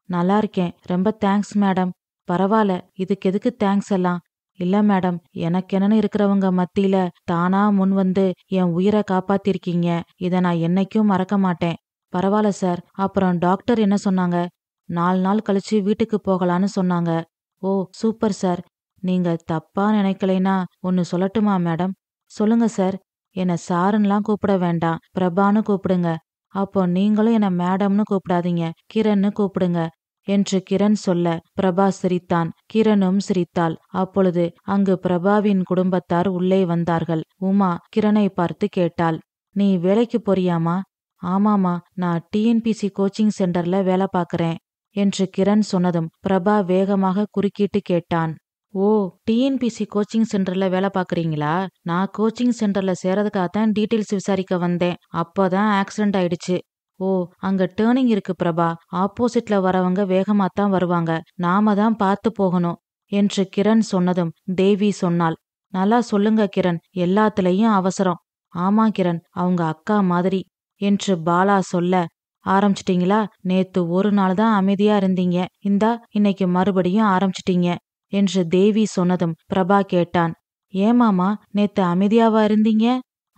நல்லா இருக்கேன். ரொம்ப தேங்க்ஸ் மேடம். பரவாயில்ல, இதுக்கு எதுக்கு தேங்க்ஸ் எல்லாம்? இல்ல மேடம், எனக்கென்னு இருக்கிறவங்க மத்தியில தானா முன் வந்து என் உயிரை காப்பாத்திருக்கீங்க. இத நான் என்னைக்கும் மறக்க மாட்டேன். பரவாயில்ல சார். அப்புறம் டாக்டர் என்ன சொன்னாங்க? 4 நாள் கழிச்சு வீட்டுக்கு போகலான்னு சொன்னாங்க. ஓ சூப்பர் சார். நீங்க தப்பா நினைக்கலைனா ஒன்னு சொல்லட்டுமா மேடம்? சொல்லுங்க சார். என்ன சாருன்னுலாம் கூப்பிட வேண்டாம், பிரபான்னு கூப்பிடுங்க. அப்போ நீங்களும் என்ன மேடம்னு கூப்பிடாதீங்க, கிரண்னு கூப்பிடுங்க என்று கிரண் சொல்ல பிரபா சிரித்தான். கிரணும் சிரித்தாள். அப்பொழுது அங்கு பிரபாவின் குடும்பத்தார் உள்ளே வந்தார்கள். உமா கிரணை பார்த்து கேட்டாள், நீ வேலைக்கு போறியாமா? ஆமாமா, நான் டிஎன்பிசி கோச்சிங் சென்டர்ல வேலை பார்க்கறேன் என்று கிரண் சொன்னதும் பிரபா வேகமாக குறுக்கிட்டு கேட்டான், ஓ, டிஎன்பிசி கோச்சிங் சென்டர்ல வேலை பார்க்கறீங்களா? நான் கோச்சிங் சென்டர்ல சேரதுக்காகத்தான் டீட்டெயில்ஸ் விசாரிக்க வந்தேன். அப்போதான் ஆக்சிடென்ட் ஆயிடுச்சு. ஓ, அங்க டேர்னிங் இருக்கு பிரபா. ஆப்போசிட்ல வரவங்க வேகமாத்தான் வருவாங்க. நாம தான் பார்த்து போகணும் என்று கிரண் சொன்னதும் தேவி சொன்னாள், நல்லா சொல்லுங்க கிரண், எல்லாத்துலயும் அவசரம். ஆமா கிரண், அவங்க அக்கா மாதிரி என்று பாலா சொல்ல, ஆரம்பிச்சிட்டீங்களா? நேத்து ஒரு நாள் தான் அமைதியா இருந்தீங்க, இந்தா இன்னைக்கு மறுபடியும் ஆரம்பிச்சிட்டீங்க என்று தேவி சொன்னதும் பிரபா கேட்டான், ஏமாமா நேத்து அமைதியாவா இருந்தீங்க?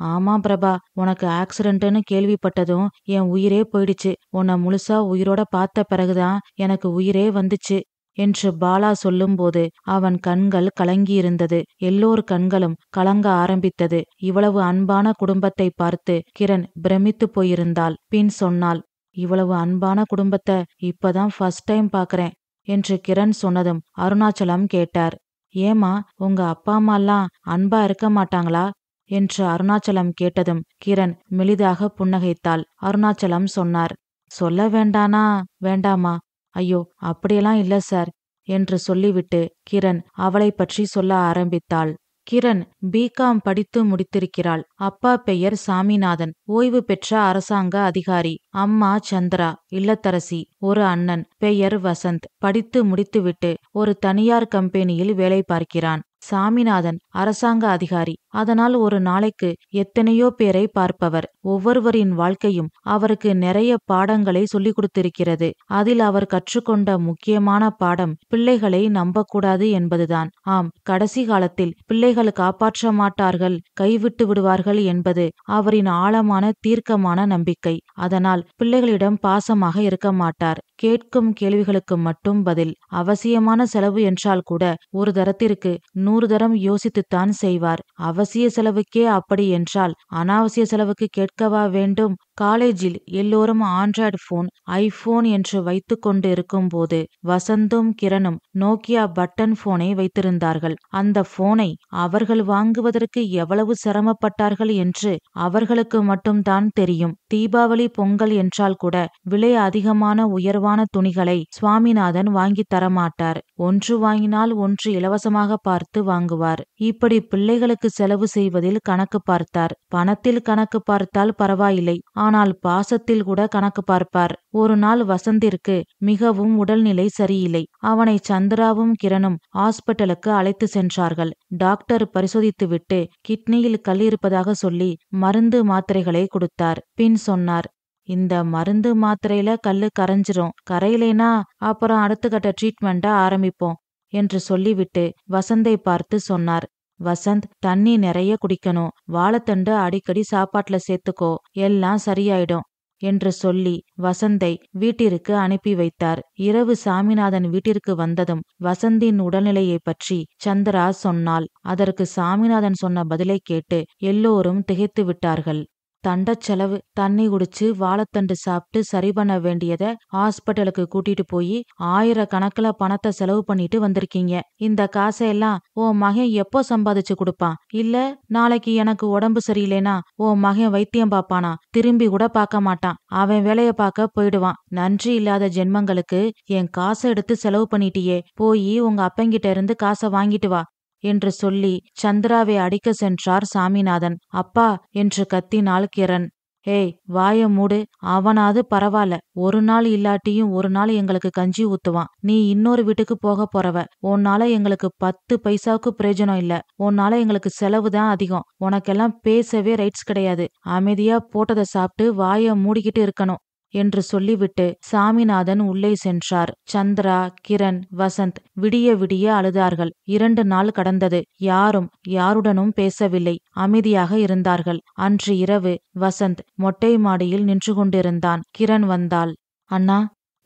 ஆமா பிரபா, உனக்கு ஆக்சிடென்ட்னு கேள்விப்பட்டதும் என் உயிரே போயிடுச்சு. உன்னை முழுசா உயிரோட பார்த்த பிறகுதான் எனக்கு உயிரே வந்துச்சு என்று பாலா சொல்லும்போது அவன் கண்கள் கலங்கியிருந்தது. எல்லோர் கண்களும் கலங்க ஆரம்பித்தது. இவ்வளவு அன்பான குடும்பத்தை பார்த்து கிரண் பிரமித்து போயிருந்தாள். பின் சொன்னாள், இவ்வளவு அன்பான குடும்பத்தை இப்பதான் ஃபர்ஸ்ட் டைம் பாக்குறேன் என்று கிரண் சொன்னதும் அருணாச்சலம் கேட்டார், ஏமா உங்க அப்பா அம்மாலாம் அன்பா இருக்க மாட்டாங்களா என்று அருணாச்சலம் கேட்டதும் கிரண் மெலிதாக புன்னகைத்தாள். அருணாச்சலம் சொன்னார், சொல்ல வேண்டானா வேண்டாமா? ஐயோ, அப்படியெல்லாம் இல்ல சார் என்று சொல்லிவிட்டு கிரண் அவளை பற்றி சொல்ல ஆரம்பித்தாள். கிரண் பிகாம் படித்து முடித்திருக்கிறாள். அப்பா பெயர் சாமிநாதன், ஓய்வு பெற்ற அரசாங்க அதிகாரி. அம்மா சந்திரா, இல்லத்தரசி. ஒரு அண்ணன் பெயர் வசந்த், படித்து முடித்துவிட்டு ஒரு தனியார் கம்பெனியில் வேலை பார்க்கிறான். சாமிநாதன் அரசாங்க அதிகாரி. அதனால் ஒரு நாளைக்கு எத்தனையோ பேரை பார்ப்பவர். ஒவ்வொருவரின் வாழ்க்கையும் அவருக்கு நிறைய பாடங்களை சொல்லிக் கொடுத்திருக்கிறது. அதில் அவர் கற்றுக்கொண்ட முக்கியமான பாடம் பிள்ளைகளை நம்பக்கூடாது என்பதுதான். ஆம், கடைசி காலத்தில் பிள்ளைகள் காப்பாற்ற மாட்டார்கள், கைவிட்டு விடுவார்கள் என்பது அவரின் ஆழமான தீர்க்கமான நம்பிக்கை. அதனால் பிள்ளைகளிடம் பாசமாக இருக்க மாட்டார். கேட்கும் கேள்விகளுக்கு மட்டும் பதில். அவசியமான செலவு என்றால் கூட ஒரு தரத்திற்கு 100 தரம் யோசித்துத்தான் செய்வார். அவசிய செலவுக்கே அப்படி என்றால் அனாவசிய செலவுக்கு கேட்கவா வேண்டும்? காலேஜில் எல்லோரும் ஆண்ட்ராய்டு போன், ஐபோன் என்று வைத்து கொண்டு இருக்கும் போது வசந்தும் கிரணும் நோக்கியா பட்டன் போனை வைத்திருந்தார்கள். அந்த போனை அவர்கள் வாங்குவதற்கு எவ்வளவு சிரமப்பட்டார்கள் என்று அவர்களுக்கு மட்டும்தான் தெரியும். தீபாவளி, பொங்கல் என்றால் கூட விலை அதிகமான உயர்வான துணிகளை சுவாமிநாதன் வாங்கி தரமாட்டார். ஒன்று வாங்கினால் ஒன்று இலவசமாக பார்த்து வாங்குவார். இப்படி பிள்ளைகளுக்கு செலவு செய்வதில் கணக்கு பார்த்தார். பணத்தில் கணக்கு பார்த்தால் பரவாயில்லை, ஆனால் பாசத்தில் கூட கணக்கு பார்ப்பார். ஒரு நாள் வசந்திற்கு மிகவும் உடல்நிலை சரியில்லை. அவனை சந்திராவும் கிரணும் ஹாஸ்பிட்டலுக்கு அழைத்து சென்றார்கள். டாக்டர் பரிசோதித்துவிட்டு கிட்னியில் கல் இருப்பதாக சொல்லி மருந்து மாத்திரைகளை கொடுத்தார். பின் சொன்னார், இந்த மருந்து மாத்திரையில கல்லு கரைஞ்சிரும், கரையிலேனா அப்புறம் அடுத்த கட்ட ட்ரீட்மெண்ட்டை ஆரம்பிப்போம் என்று சொல்லிவிட்டு வசந்தை பார்த்து சொன்னார், வசந்த், தண்ணி நிறைய குடிக்கணும், வாழைத்தண்டு அடிக்கடி சாப்பாட்டுல சேர்த்துக்கோ, எல்லாம் சரியாயிடும் என்று சொல்லி வசந்தை வீட்டிற்கு அனுப்பி வைத்தார். இரவு சாமிநாதன் வீட்டிற்கு வந்ததும் வசந்தின் உடல்நிலையை பற்றி சந்திரா சொன்னாள். அதற்கு சாமிநாதன் சொன்ன பதிலை கேட்டு எல்லோரும் திகைத்து விட்டார்கள். தண்டச் செலவு, தண்ணி குடிச்சு வாழைத்தண்டு சாப்பிட்டு சரி பண்ண வேண்டியத ஹாஸ்பிட்டலுக்கு கூட்டிட்டு போய் 1000 பணத்தை செலவு பண்ணிட்டு வந்திருக்கீங்க. இந்த காசையெல்லாம் உன் மகன் எப்போ சம்பாதிச்சு கொடுப்பான்? இல்ல நாளைக்கு எனக்கு உடம்பு சரியில்லைனா உன் மகன் வைத்தியம் பாப்பானா? திரும்பி கூட பார்க்க மாட்டான். அவன் வேலைய பார்க்க போயிடுவான். நன்றி இல்லாத ஜென்மங்களுக்கு என் காசை எடுத்து செலவு பண்ணிட்டியே, போய் உங்க அப்பங்கிட்ட இருந்து காசை வாங்கிட்டு வா என்று சொல்லி சந்திராவை அடிக்க சென்றார் சாமிநாதன். அப்பா என்று கத்தினாள் கிரண். ஏய், வாய மூடு. அவனாவது பரவாயில்ல, ஒரு நாள் இல்லாட்டியும் ஒரு நாள் எங்களுக்கு கஞ்சி ஊத்துவான். நீ இன்னொரு வீட்டுக்கு போக போறவ. உன்னால எங்களுக்கு 10 பைசாவுக்கு பிரயோஜனம் இல்ல. உன்னால எங்களுக்கு செலவு தான் அதிகம். உனக்கெல்லாம் பேசவே ரைட்ஸ் கிடையாது. அமைதியா போட்டதை சாப்பிட்டு வாய மூடிக்கிட்டு இருக்கணும் என்று சொல்லிவிட்டு சாமிநாதன் உள்ளே சென்றார். சந்திரா, கிரண், வசந்த் விடிய விடிய அழுதார்கள். 2 நாள் கடந்தது. யாரும் யாருடனும் பேசவில்லை. அமைதியாக இருந்தார்கள். அன்று இரவு வசந்த் மொட்டை மாடியில் நின்று கொண்டிருந்தான். கிரண் வந்தாள். அண்ணா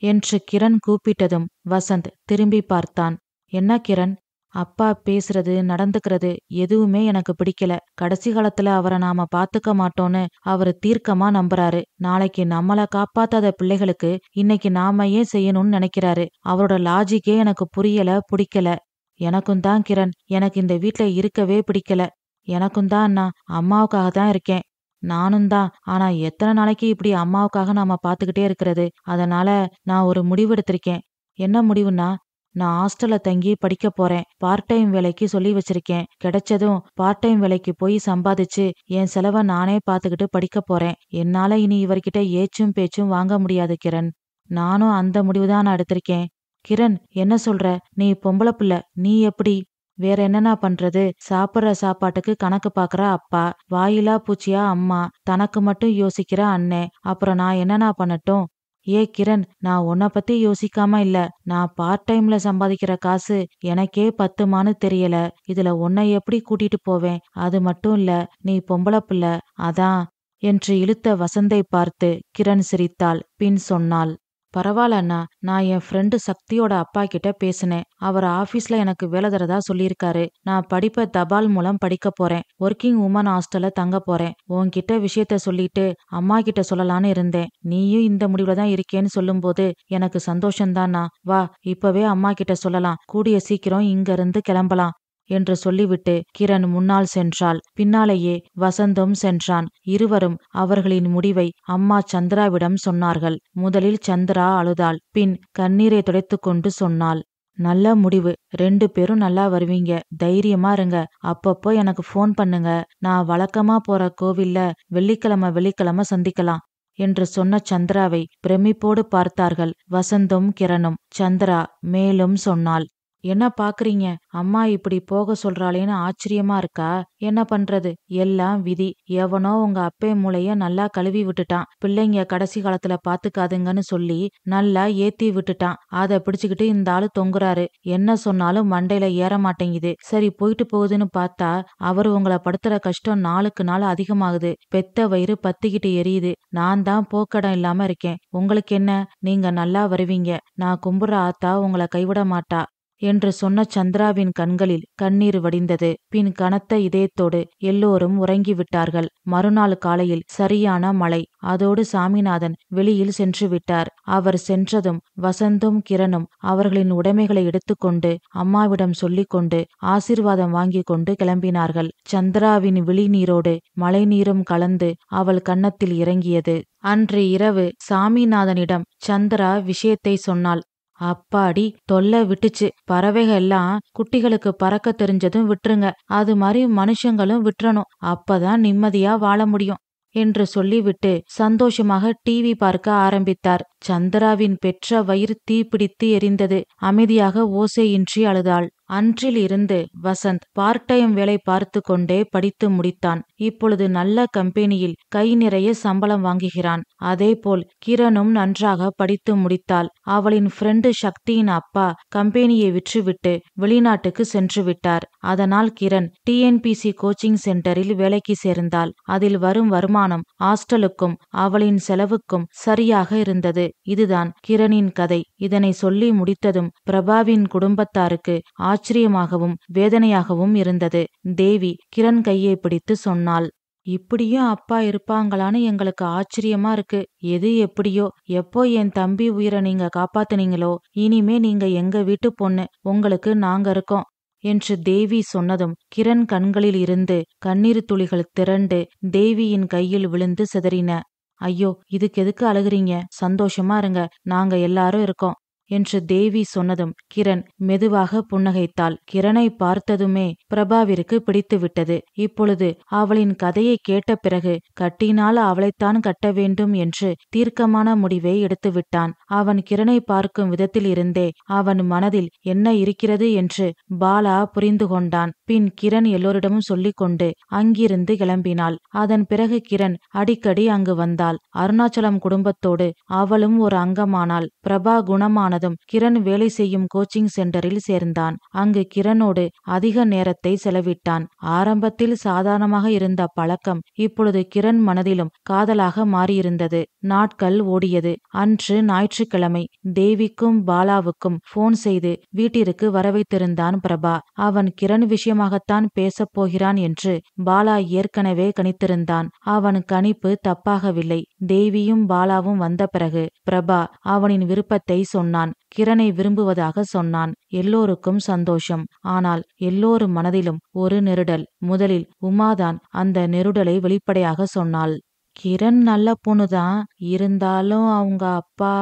என்று கிரண் கூப்பிட்டதும் வசந்த் திரும்பி பார்த்தான். என்ன கிரண்? அப்பா பேசுறது நடந்துக்கிறது எதுவுமே எனக்கு பிடிக்கல. கடைசி காலத்துல அவரை நாம பாத்துக்க மாட்டோன்னு அவரு தீர்க்கமா நம்புறாரு. நாளைக்கு நம்மள காப்பாத்தாத பிள்ளைகளுக்கு இன்னைக்கு நாம ஏன் செய்யணும்னு நினைக்கிறாரு. அவரோட லாஜிக்கே எனக்கு புரியல, பிடிக்கல. எனக்கும் தான் கிரண், எனக்கு இந்த வீட்ல இருக்கவே பிடிக்கல. எனக்கும் தான் அண்ணா, அம்மாவுக்காக தான் இருக்கேன். நானும் தான். ஆனா எத்தனை நாளைக்கு இப்படி அம்மாவுக்காக நாம பாத்துக்கிட்டே இருக்கிறது? அதனால நான் ஒரு முடிவு எடுத்திருக்கேன். என்ன முடிவுன்னா, நான் ஹாஸ்டல்ல தங்கி படிக்க போறேன். பார்ட் டைம் வேலைக்கு சொல்லி வச்சிருக்கேன். கிடைச்சதும் பார்ட் டைம் வேலைக்கு போய் சம்பாதிச்சு என் செலவை நானே பாத்துக்கிட்டு படிக்க போறேன். என்னால இனி இவர்கிட்ட ஏச்சும் பேச்சும் வாங்க முடியாது கிரண். நானும் அந்த முடிவுதான் நான் எடுத்திருக்கேன். கிரண், என்ன சொல்ற? நீ பொம்பளை பிள்ளை, நீ எப்படி? வேற என்னன்னா பண்றது? சாப்பிட்ற சாப்பாட்டுக்கு கணக்கு பாக்குற அப்பா, வாயிலா பூச்சியா அம்மா, தனக்கு மட்டும் யோசிக்கிற அண்ணே, அப்புறம் நான் என்னன்னா பண்ணட்டும்? ஏ கிரண், நான் உன்னை பத்தி யோசிக்காம இல்ல. நான் பார்ட் டைம்ல சம்பாதிக்கிற காசு எனக்கே பத்துமான்னு தெரியல. இதுல உன்னை எப்படி கூட்டிட்டு போவேன்? அது மட்டும் இல்ல, நீ பொம்பளை பிள்ளை, அதான் என்று இழுத்த வசந்தை பார்த்து கிரண் சிரித்தாள். பின் சொன்னாள், பரவாயில்ல அண்ணா, நான் என் ஃப்ரெண்டு சக்தியோட அப்பா கிட்ட பேசினேன். அவர் ஆபீஸ்ல எனக்கு வேலை தரதா சொல்லியிருக்காரு. நான் படிப்பை தபால் மூலம் படிக்க போறேன். ஒர்க்கிங் உமன் ஹாஸ்டல்ல தங்க போறேன். உன்கிட்ட விஷயத்த சொல்லிட்டு அம்மா கிட்ட சொல்லலான்னு இருந்தேன். நீயும் இந்த முடிவுல தான் இருக்கேன்னு சொல்லும்போது எனக்கு சந்தோஷம்தான்னா. வா, இப்பவே அம்மா கிட்ட சொல்லலாம். கூடிய சீக்கிரம் இங்க இருந்து கிளம்பலாம் என்று சொல்லிவிட்டு கிரண் முன்னால் சென்றாள். பின்னாலேயே வசந்தும் சென்றான். இருவரும் அவர்களின் முடிவை அம்மா சந்திராவிடம் சொன்னார்கள். முதலில் சந்திரா அழுதாள். பின் கண்ணீரை துடைத்து கொண்டு சொன்னாள், நல்ல முடிவு. 2 பேரும் நல்லா வருவீங்க. தைரியமா இருங்க. அப்பப்போ எனக்கு ஃபோன் பண்ணுங்க. நான் வழக்கமா போற கோவில்ல வெள்ளிக்கிழமை சந்திக்கலாம் என்று சொன்ன சந்திராவை பிரமிப்போடு பார்த்தார்கள் வசந்தும் கிரணும். சந்திரா மேலும் சொன்னாள், என்ன பாக்குறீங்க? அம்மா இப்படி போக சொல்றாளேன்னு ஆச்சரியமா இருக்கா? என்ன பண்றது? எல்லாம் விதி. எவனோ உங்க அப்பே மூளைய நல்லா கழுவி விட்டுட்டான். பிள்ளைங்க கடைசி காலத்துல பாத்துக்காதுங்கன்னு சொல்லி நல்லா ஏத்தி விட்டுட்டான். அத பிடிச்சுக்கிட்டு இந்த ஆளு தொங்குறாரு. என்ன சொன்னாலும் மண்டையில ஏற மாட்டேங்குது. சரி போயிட்டு போகுதுன்னு பார்த்தா அவரு உங்கள படுத்துற கஷ்டம் நாளுக்கு நாள் அதிகமாகுது. பெத்த வயிறு பத்திக்கிட்டு எரியுது. நான் தான் போக்கடம் இல்லாம இருக்கேன். உங்களுக்கு என்ன? நீங்க நல்லா வருவீங்க. நான் கும்புற ஆத்தா உங்கள கைவிட மாட்டா என்று சொன்ன சந்திராவின் கண்களில் கண்ணீர் வடிந்தது. பின் கனத்த இதயத்தோடு எல்லோரும் உறங்கிவிட்டார்கள். மறுநாள் காலையில் சரியான மழை. அதோடு சாமிநாதன் வெளியில் சென்று விட்டார். அவர் சென்றதும் வசந்தும் கிரணும் அவர்களின் உடைமைகளை எடுத்துக்கொண்டு அம்மாவிடம் சொல்லிக்கொண்டு ஆசீர்வாதம் வாங்கி கொண்டு கிளம்பினார்கள். சந்திராவின் விழி நீரோடு மழை நீரும் கலந்து அவள் கன்னத்தில் இறங்கியது. அன்று இரவு சாமிநாதனிடம் சந்திரா விஷயத்தை சொன்னாள். அப்பாடி தொல்லை விட்டுச்சு. பறவைக எல்லாம் குட்டிகளுக்கு பறக்க தெரிஞ்சதும் விட்டுருங்க. அது மாதிரி மனுஷங்களும் விட்டுறணும். அப்பதான் நிம்மதியா வாழ முடியும் என்று சொல்லிவிட்டு சந்தோஷமாக டிவி பார்க்க ஆரம்பித்தார். சந்திராவின் பெற்ற வயிறு தீப்பிடித்து எரிந்தது. அமைதியாக ஓசையின்றி அழுதாள். அன்றில் இருந்து வசந்த் பார்ட் டைம் வேலை பார்த்து கொண்டே படித்து முடித்தான். இப்பொழுது நல்ல கம்பெனியில் கை நிறைய சம்பளம் வாங்குகிறான். அதேபோல் கிரணும் நன்றாக படித்து முடித்தாள். அவளின் ஃப்ரெண்டு சக்தியின் அப்பா கம்பெனியை விற்றுவிட்டு வெளிநாட்டுக்கு சென்று விட்டார். அதனால் கிரண் டிஎன்பிசி கோச்சிங் சென்டரில் வேலைக்கு சேர்ந்தாள். அதில் வரும் வருமானம் ஹாஸ்டலுக்கும் அவளின் செலவுக்கும் சரியாக இருந்தது. இதுதான் கிரணின் கதை. இதனை சொல்லி முடித்ததும் பிரபாவின் குடும்பத்தாருக்கு ஆச்சரியமாகவும் வேதனையாகவும் இருந்தது. தேவி கிரண் கையை பிடித்து சொன்னாள். இப்படியும் அப்பா இருப்பாங்களான்னு எங்களுக்கு ஆச்சரியமா இருக்கு. எது எப்படியோ, எப்போ என் தம்பி உயிரை நீங்க காப்பாத்துனீங்களோ இனிமே நீங்க எங்க வீட்டு பொண்ணு. உங்களுக்கு நாங்க இருக்கோம் என்று தேவி சொன்னதும் கிரண் கண்களில் இருந்து கண்ணீர் துளிகள் திரண்டு தேவியின் கையில் விழுந்து சிதறின. ஐயோ, இதுக்கு எதுக்கு அழுகுறீங்க? சந்தோஷமா இருங்க, நாங்க எல்லாரும் இருக்கோம் என்று தேவி சொன்னதும் கிரண் மெதுவாக புன்னகைத்தாள். கிரணை பார்த்ததுமே பிரபாவிற்கு பிடித்துவிட்டது. இப்பொழுது அவளின் கதையை கேட்ட பிறகு கட்டினால் அவளைத்தான் கட்ட வேண்டும் என்று தீர்க்கமான முடிவை எடுத்துவிட்டான். அவன் கிரணை பார்க்கும் விதத்தில் இருந்தே அவன் மனதில் என்ன இருக்கிறது என்று பாலா புரிந்து கொண்டான். பின் கிரண் எல்லோரிடமும் சொல்லிக்கொண்டு அங்கிருந்து கிளம்பினாள். அதன் பிறகு கிரண் அடிக்கடி அங்கு வந்தாள். அருணாச்சலம் குடும்பத்தோடு அவளும் ஒரு அங்கமானாள். பிரபா குணமானதும் கிரண் வேலை செய்யும் கோச்சிங் சென்டரில் சேர்ந்தான். அங்கு கிரணோடு அதிக நேரத்தை செலவிட்டான். ஆரம்பத்தில் சாதாரணமாக இருந்த பழக்கம் இப்பொழுது கிரண் மனதிலும் காதலாக மாறியிருந்தது. நாட்கள் ஓடியது. அன்று ஞாயிற்றுக்கிழமை. தேவிக்கும் பாலாவுக்கும் போன் செய்து வீட்டிற்கு வரவைத்திருந்தான் பிரபா. அவன் கிரண் விஷயமாகத்தான் பேசப் போகிறான் என்று பாலா ஏற்கனவே கணித்திருந்தான். அவன் கணிப்பு தப்பாகவில்லை. தேவியும் பாலாவும் வந்த பிறகு பிரபா அவனின் விருப்பத்தை சொன்னான். கிரணை விரும்புவதாக சொன்னான். எல்லோருக்கும் சந்தோஷம். ஆனால் எல்லோரு மனதிலும் ஒரு நெருடல். முதலில் உமாதான் அந்த நெருடலை வெளிப்படையாக சொன்னாள். கிரண் நல்ல பொண்ணுதான், இருந்தாலும் அவங்க அப்பா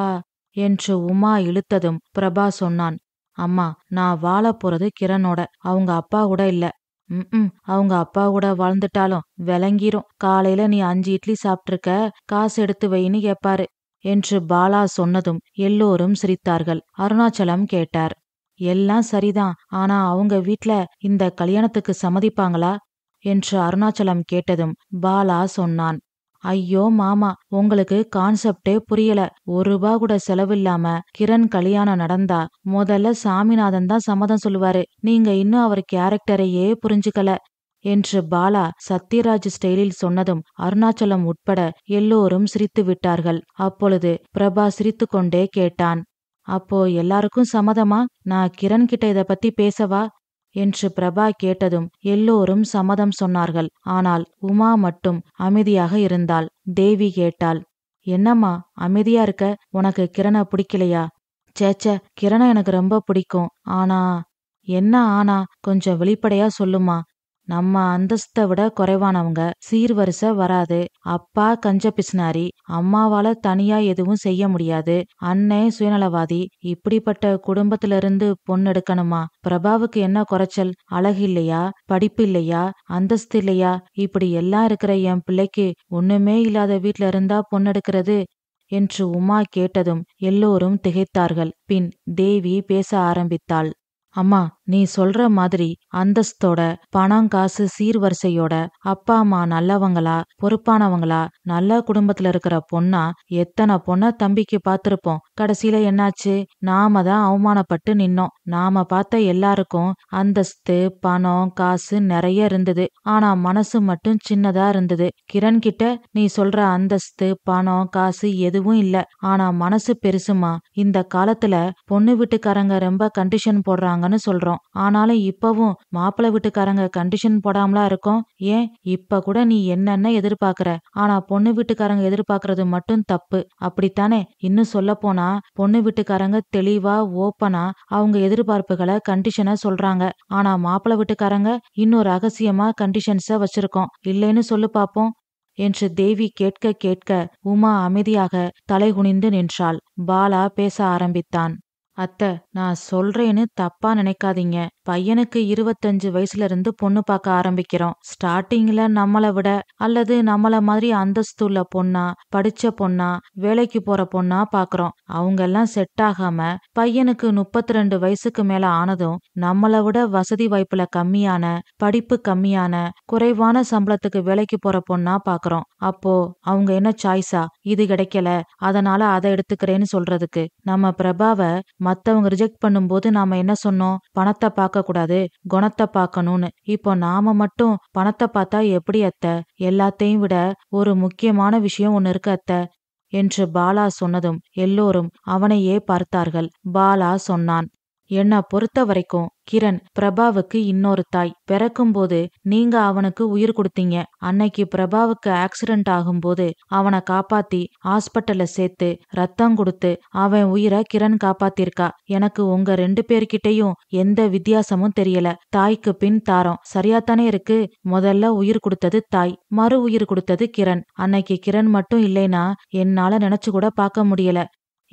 என்று உமா இழுத்ததும் பிரபா சொன்னான். அம்மா, நான் வாழ போறது கிரணோட, அவங்க அப்பா கூட இல்ல. அவங்க அப்பா கூட வாழ்ந்துட்டாலும் விளங்கிரும். காலையில நீ 5 இட்லி சாப்பிட்டிருக்க, காசு எடுத்து வைன்னு கேப்பாரு என்று பாலா சொன்னதும் எல்லோரும் சிரித்தார்கள். அருணாச்சலம் கேட்டார். எல்லாம் சரிதான், ஆனா அவங்க வீட்ல இந்த கல்யாணத்துக்கு சம்மதிப்பாங்களா என்று அருணாச்சலம் கேட்டதும் பாலா சொன்னான். ஐயோ மாமா, உங்களுக்கு கான்செப்டே புரியல. ₹1 கூட செலவில்லாம கிரண் கல்யாணம் நடந்தா முதல்ல சாமிநாதன் தான் சம்மதம் சொல்லுவாரு. நீங்க இன்னும் அவர் கேரக்டரையே புரிஞ்சுக்கல என்று பாலா சத்யராஜ் ஸ்டைலில் சொன்னதும் அருணாச்சலம் உட்பட எல்லோரும் சிரித்து விட்டார்கள். அப்பொழுது பிரபா சிரித்து கொண்டே கேட்டான். அப்போ எல்லாருக்கும் சம்மதமா? நான் கிரண் கிட்ட இத பத்தி பேசவா என்று பிரபா கேட்டதும் எல்லோரும் சம்மதம் சொன்னார்கள். ஆனால் உமா மட்டும் அமைதியாக இருந்தாள். தேவி கேட்டாள். என்னம்மா அமைதியா இருக்க? உனக்கு கிரண பிடிக்கலையா? சேச்ச, கிரண எனக்கு ரொம்ப பிடிக்கும். ஆனா என்ன ஆனா? கொஞ்சம் வெளிப்படையா சொல்லுமா. நம்ம அந்தஸ்தை விட குறைவானவங்க, சீர்வரிசை வராது, அப்பா கஞ்ச பிசினாரி, அம்மாவால தனியா எதுவும் செய்ய முடியாது, அண்ணன் சுயநலவாதி, இப்படிப்பட்ட குடும்பத்திலிருந்து பொண்ணு எடுக்கணுமா? பிரபாவுக்கு என்ன குறைச்சல்? அழகு இல்லையா? படிப்பு இல்லையா? அந்தஸ்து இல்லையா? இப்படி எல்லாம் இருக்கிற என் பிள்ளைக்கு ஒண்ணுமே இல்லாத வீட்ல இருந்தா பொண்ணெடுக்கிறது என்று உமா கேட்டதும் எல்லோரும் திகைத்தார்கள். பின் தேவி பேச ஆரம்பித்தாள். அம்மா, நீ சொல்ற மாதிரி அந்தஸ்தோட, பணம் காசு சீர்வரிசையோட, அப்பா அம்மா நல்லவங்களா பொறுப்பானவங்களா நல்ல குடும்பத்துல இருக்கிற பொண்ணா எத்தனை பொண்ண தம்பிக்கு பார்த்திருப்போம். கடைசியில என்னாச்சு? நாம தான் அவமானப்பட்டு நின்னோம். நாம பார்த்த எல்லாருக்கும் அந்தஸ்து பணம் காசு நிறைய இருந்தது. ஆனா மனசு மட்டும் சின்னதா இருந்தது. கிரண் கிட்ட நீ சொல்ற அந்தஸ்து பணம் காசு எதுவும் இல்ல. ஆனா மனசு பெருசுமா. இந்த காலத்துல பொண்ணு வீட்டுக்காரங்க ரொம்ப கண்டிஷன் போடுறாங்கன்னு சொல்றோம். ஆனாலும் இப்பவும் மாப்பிள்ளை வீட்டுக்காரங்க கண்டிஷன் போடாமலா இருக்கோம். ஏன் இப்ப கூட நீ என்னென்ன எதிர்பார்க்கற, ஆனா பொண்ணு வீட்டுக்காரங்க எதிர்பார்க்கறது மட்டும் தப்பு. அப்படித்தானே? இன்னும் சொல்ல போனா பொண்ணு வீட்டுக்காரங்க தெளிவா ஓப்பனா அவங்க எதிர்பார்ப்புகளை கண்டிஷனை சொல்றாங்க. ஆனா மாப்பிள்ளை வீட்டுக்காரங்க இன்னும் ரகசியமா கண்டிஷன்ஸ வச்சிருக்கோம். இல்லைன்னு சொல்லு பாப்போம் என்று தேவி கேட்க கேட்க உமா அமைதியாக தலைகுனிந்து நின்றாள். பாலா பேச ஆரம்பித்தான். அத்தை, நான் சொல்றேன்னு தப்பா நினைக்காதீங்க. பையனுக்கு 25 வயசுல இருந்து பொண்ணு பார்க்க ஆரம்பிக்கிறோம். ஸ்டார்டிங்ல நம்மள விட அல்லது நம்மள மாதிரி அந்தஸ்துள்ள பொண்ணா படிச்ச பொண்ணா வேலைக்கு போற பொண்ணா பாக்குறோம். அவங்க எல்லாம் செட் ஆகாம பையனுக்கு 32 வயசுக்கு மேல ஆனதும் நம்மள விட வசதி வாய்ப்புல கம்மியான படிப்பு கம்மியான குறைவான சம்பளத்துக்கு வேலைக்கு போற பொண்ணா பாக்குறோம். அப்போ அவங்க என்ன சாய்ஸா இது கிடைக்கல அதனால அதை எடுத்துக்கிறேன்னு சொல்றதுக்கு? நம்ம பிரபாவ மத்தவங்க ரிஜெக்ட் பண்ணும்போது நாம என்ன சொன்னோம்? பணத்தை பார்க்க கூடாது குணத்தை பார்க்கணும்னு. இப்போ நாம மட்டும் பணத்தை பார்த்தா எப்படி அத்தை? எல்லாத்தையும் விட ஒரு முக்கியமான விஷயம் ஒண்ணு இருக்கு அத்தை என்று பாலா சொன்னதும் எல்லோரும் அவனையே பார்த்தார்கள். பாலா சொன்னான், என்னை பொறுத்த வரைக்கும் கிரண் பிரபாவுக்கு இன்னொரு தாய். பிறக்கும்போது நீங்க அவனுக்கு உயிர் கொடுத்தீங்க. அன்னைக்கு பிரபாவுக்கு ஆக்சிடென்ட் ஆகும்போது அவனை காப்பாத்தி ஹாஸ்பிட்டல்ல சேர்த்து ரத்தம் கொடுத்து அவன் உயிரை கிரண் காப்பாத்திருக்கா. எனக்கு உங்க 2 பேர்கிட்டயும் எந்த வித்தியாசமும் தெரியல. தாய்க்கு பின் தாரம் சரியாத்தானே இருக்கு. முதல்ல உயிர் கொடுத்தது தாய், மறு உயிர் கொடுத்தது கிரண். அன்னைக்கு கிரண் மட்டும் இல்லைனா என்னால நினைச்சு கூட பார்க்க முடியல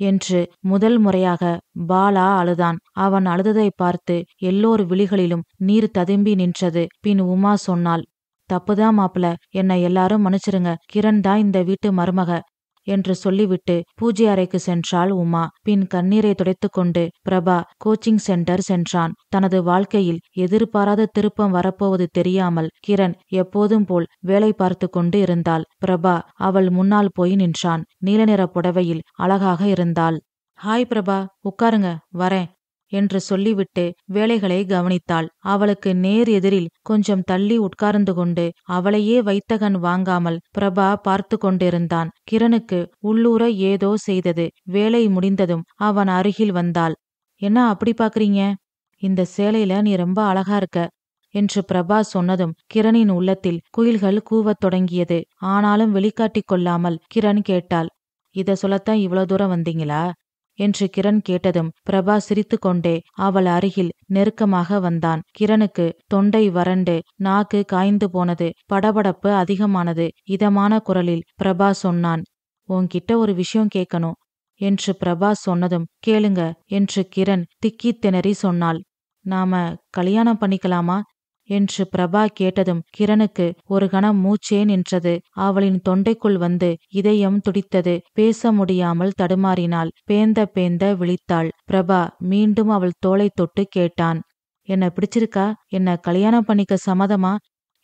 என்று முதல் முறையாக பாலா அழுதான். அவன் அழுததை பார்த்து எல்லோர் விழிகளிலும் நீர் ததும்பி நின்றது. பின் உமா சொன்னாள், தப்புதான் மாப்பிள, என்னை எல்லாரும் மன்னிச்சிருங்க. கிரண் தான் இந்த வீட்டு மருமக என்று சொல்லிவிட்டு பூஜை அறைக்கு சென்றாள் உமா. பின் கண்ணீரை துடைத்து கொண்டு பிரபா கோச்சிங் சென்டர் சென்றான். தனது வாழ்க்கையில் எதிர்பாராத திருப்பம் வரப்போவது தெரியாமல் கிரண் எப்போதும் போல் வேலை பார்த்து கொண்டு இருந்தாள். பிரபா அவள் முன்னால் போய் நின்றான். நீல நிற புடவையில் அழகாக இருந்தாள். ஹாய் பிரபா, உட்காருங்க, வரேன் என்று சொல்லிவிட்டு வேலைகளை கவனித்தாள். அவளுக்கு நேர் எதிரில் கொஞ்சம் தள்ளி உட்கார்ந்து கொண்டு அவளையே வைத்தகன் வாங்காமல் பிரபா பார்த்து கொண்டிருந்தான். கிரணுக்கு உள்ளூர ஏதோ செய்தது. வேலை முடிந்ததும் அவன் அருகில் வந்தாள். என்ன அப்படி பாக்குறீங்க? இந்த சேலையில நீ ரொம்ப அழகா இருக்க என்று பிரபா சொன்னதும் கிரணின் உள்ளத்தில் குயில்கள் கூவத் தொடங்கியது. ஆனாலும் வெளிக்காட்டிக் கொள்ளாமல் கிரண் கேட்டாள், இத சொல்லத்தான் இவ்வளவு தூரம் வந்தீங்களா என்று கிரண் கேட்டதும் பிரபா சிரித்து கொண்டே அவள் அருகில் நெருக்கமாக வந்தான். கிரணுக்கு தொண்டை வறண்டு நாக்கு காய்ந்து போனது. படபடப்பு அதிகமானது. இதமான குரலில் பிரபா சொன்னான், உன்கிட்ட ஒரு விஷயம் கேட்கணும் என்று பிரபா சொன்னதும் கேளுங்க என்று கிரண் திக்கி திணறி சொன்னாள். நாம கல்யாணம் பண்ணிக்கலாமா என்று பிரபா கேட்டதும் கிரணுக்கு ஒரு கணம் மூச்சே நின்றது. அவளின் தொண்டைக்குள் வந்து இதயம் துடித்தது. பேச முடியாமல் தடுமாறினாள். பேந்த பேந்த விழித்தாள். பிரபா மீண்டும் அவள் தோளை தொட்டு கேட்டான், என்ன பிடிச்சிருக்கா? என்ன கல்யாணம் பண்ணிக்க சம்மதமா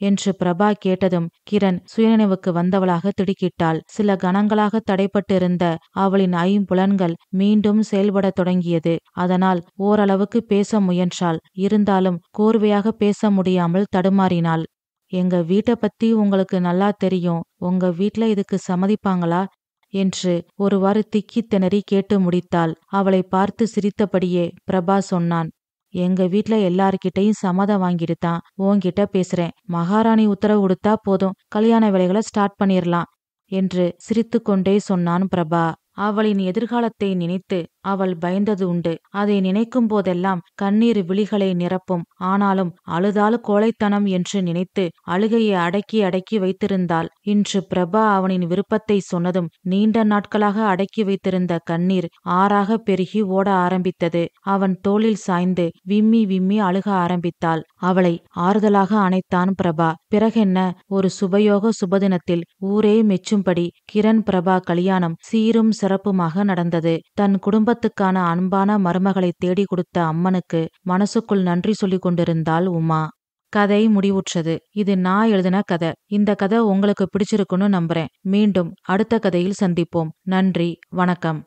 என்று பிரபா கேட்டதும் கிரண் சுயநினைவுக்கு வந்தவளாக திடுக்கிட்டாள். சில கணங்களாக தடைப்பட்டிருந்த அவளின் ஐம்புலன்கள் மீண்டும் செயல்படத் தொடங்கியது. அதனால் ஓரளவுக்கு பேச முயன்றாள். இருந்தாலும் கோர்வையாக பேச முடியாமல் தடுமாறினாள். எங்க வீட்டை பத்தி உங்களுக்கு நல்லா தெரியும். உங்க வீட்ல இதுக்கு சம்மதிப்பாங்களா என்று ஒருவாறு திக்கி திணறி கேட்டு முடித்தாள். அவளை பார்த்து சிரித்தபடியே பிரபா சொன்னான், எங்க வீட்ல எல்லார்கிட்டையும் சம்மதம் வாங்கிட்டுதான் உன்கிட்ட பேசுறேன். மகாராணி உத்தரவு கொடுத்தா போதும், கல்யாண வேலைகளை ஸ்டார்ட் பண்ணிரலாம் என்று சிரித்து கொண்டே சொன்னான் பிரபா. அவளின் எதிர்காலத்தை நினைத்து அவள் பயந்தது உண்டு. அதை நினைக்கும் போதெல்லாம் கண்ணீர் விழிகளை நிரப்பும். ஆனாலும் அழுதால் கோழைத்தனம் என்று நினைத்து அழுகையை அடக்கி அடக்கி வைத்திருந்தாள். இன்று பிரபா அவனின் விருப்பத்தை சொன்னதும் நீண்ட நாட்களாக அடக்கி வைத்திருந்த கண்ணீர் ஆறாக பெருகி ஓட ஆரம்பித்தது. அவன் தோளில் சாய்ந்து விம்மி விம்மி அழுக ஆரம்பித்தாள். அவளை ஆறுதலாக அணைத்தான் பிரபா. பிறகென்ன, ஒரு சுபயோக சுபதினத்தில் ஊரே மெச்சும்படி கிரண் பிரபா கல்யாணம் சீரும் சிறப்புமாக நடந்தது. தன் குடும்பத்துக்கான அன்பான மருமகளை தேடி கொடுத்த அம்மனுக்கு மனசுக்குள் நன்றி சொல்லிக் கொண்டிருந்தாள் உமா. கதை முடிவுற்றது. இது நான் எழுதின கதை. இந்த கதை உங்களுக்கு பிடிச்சிருக்குன்னு நம்புறேன். மீண்டும் அடுத்த கதையில் சந்திப்போம். நன்றி, வணக்கம்.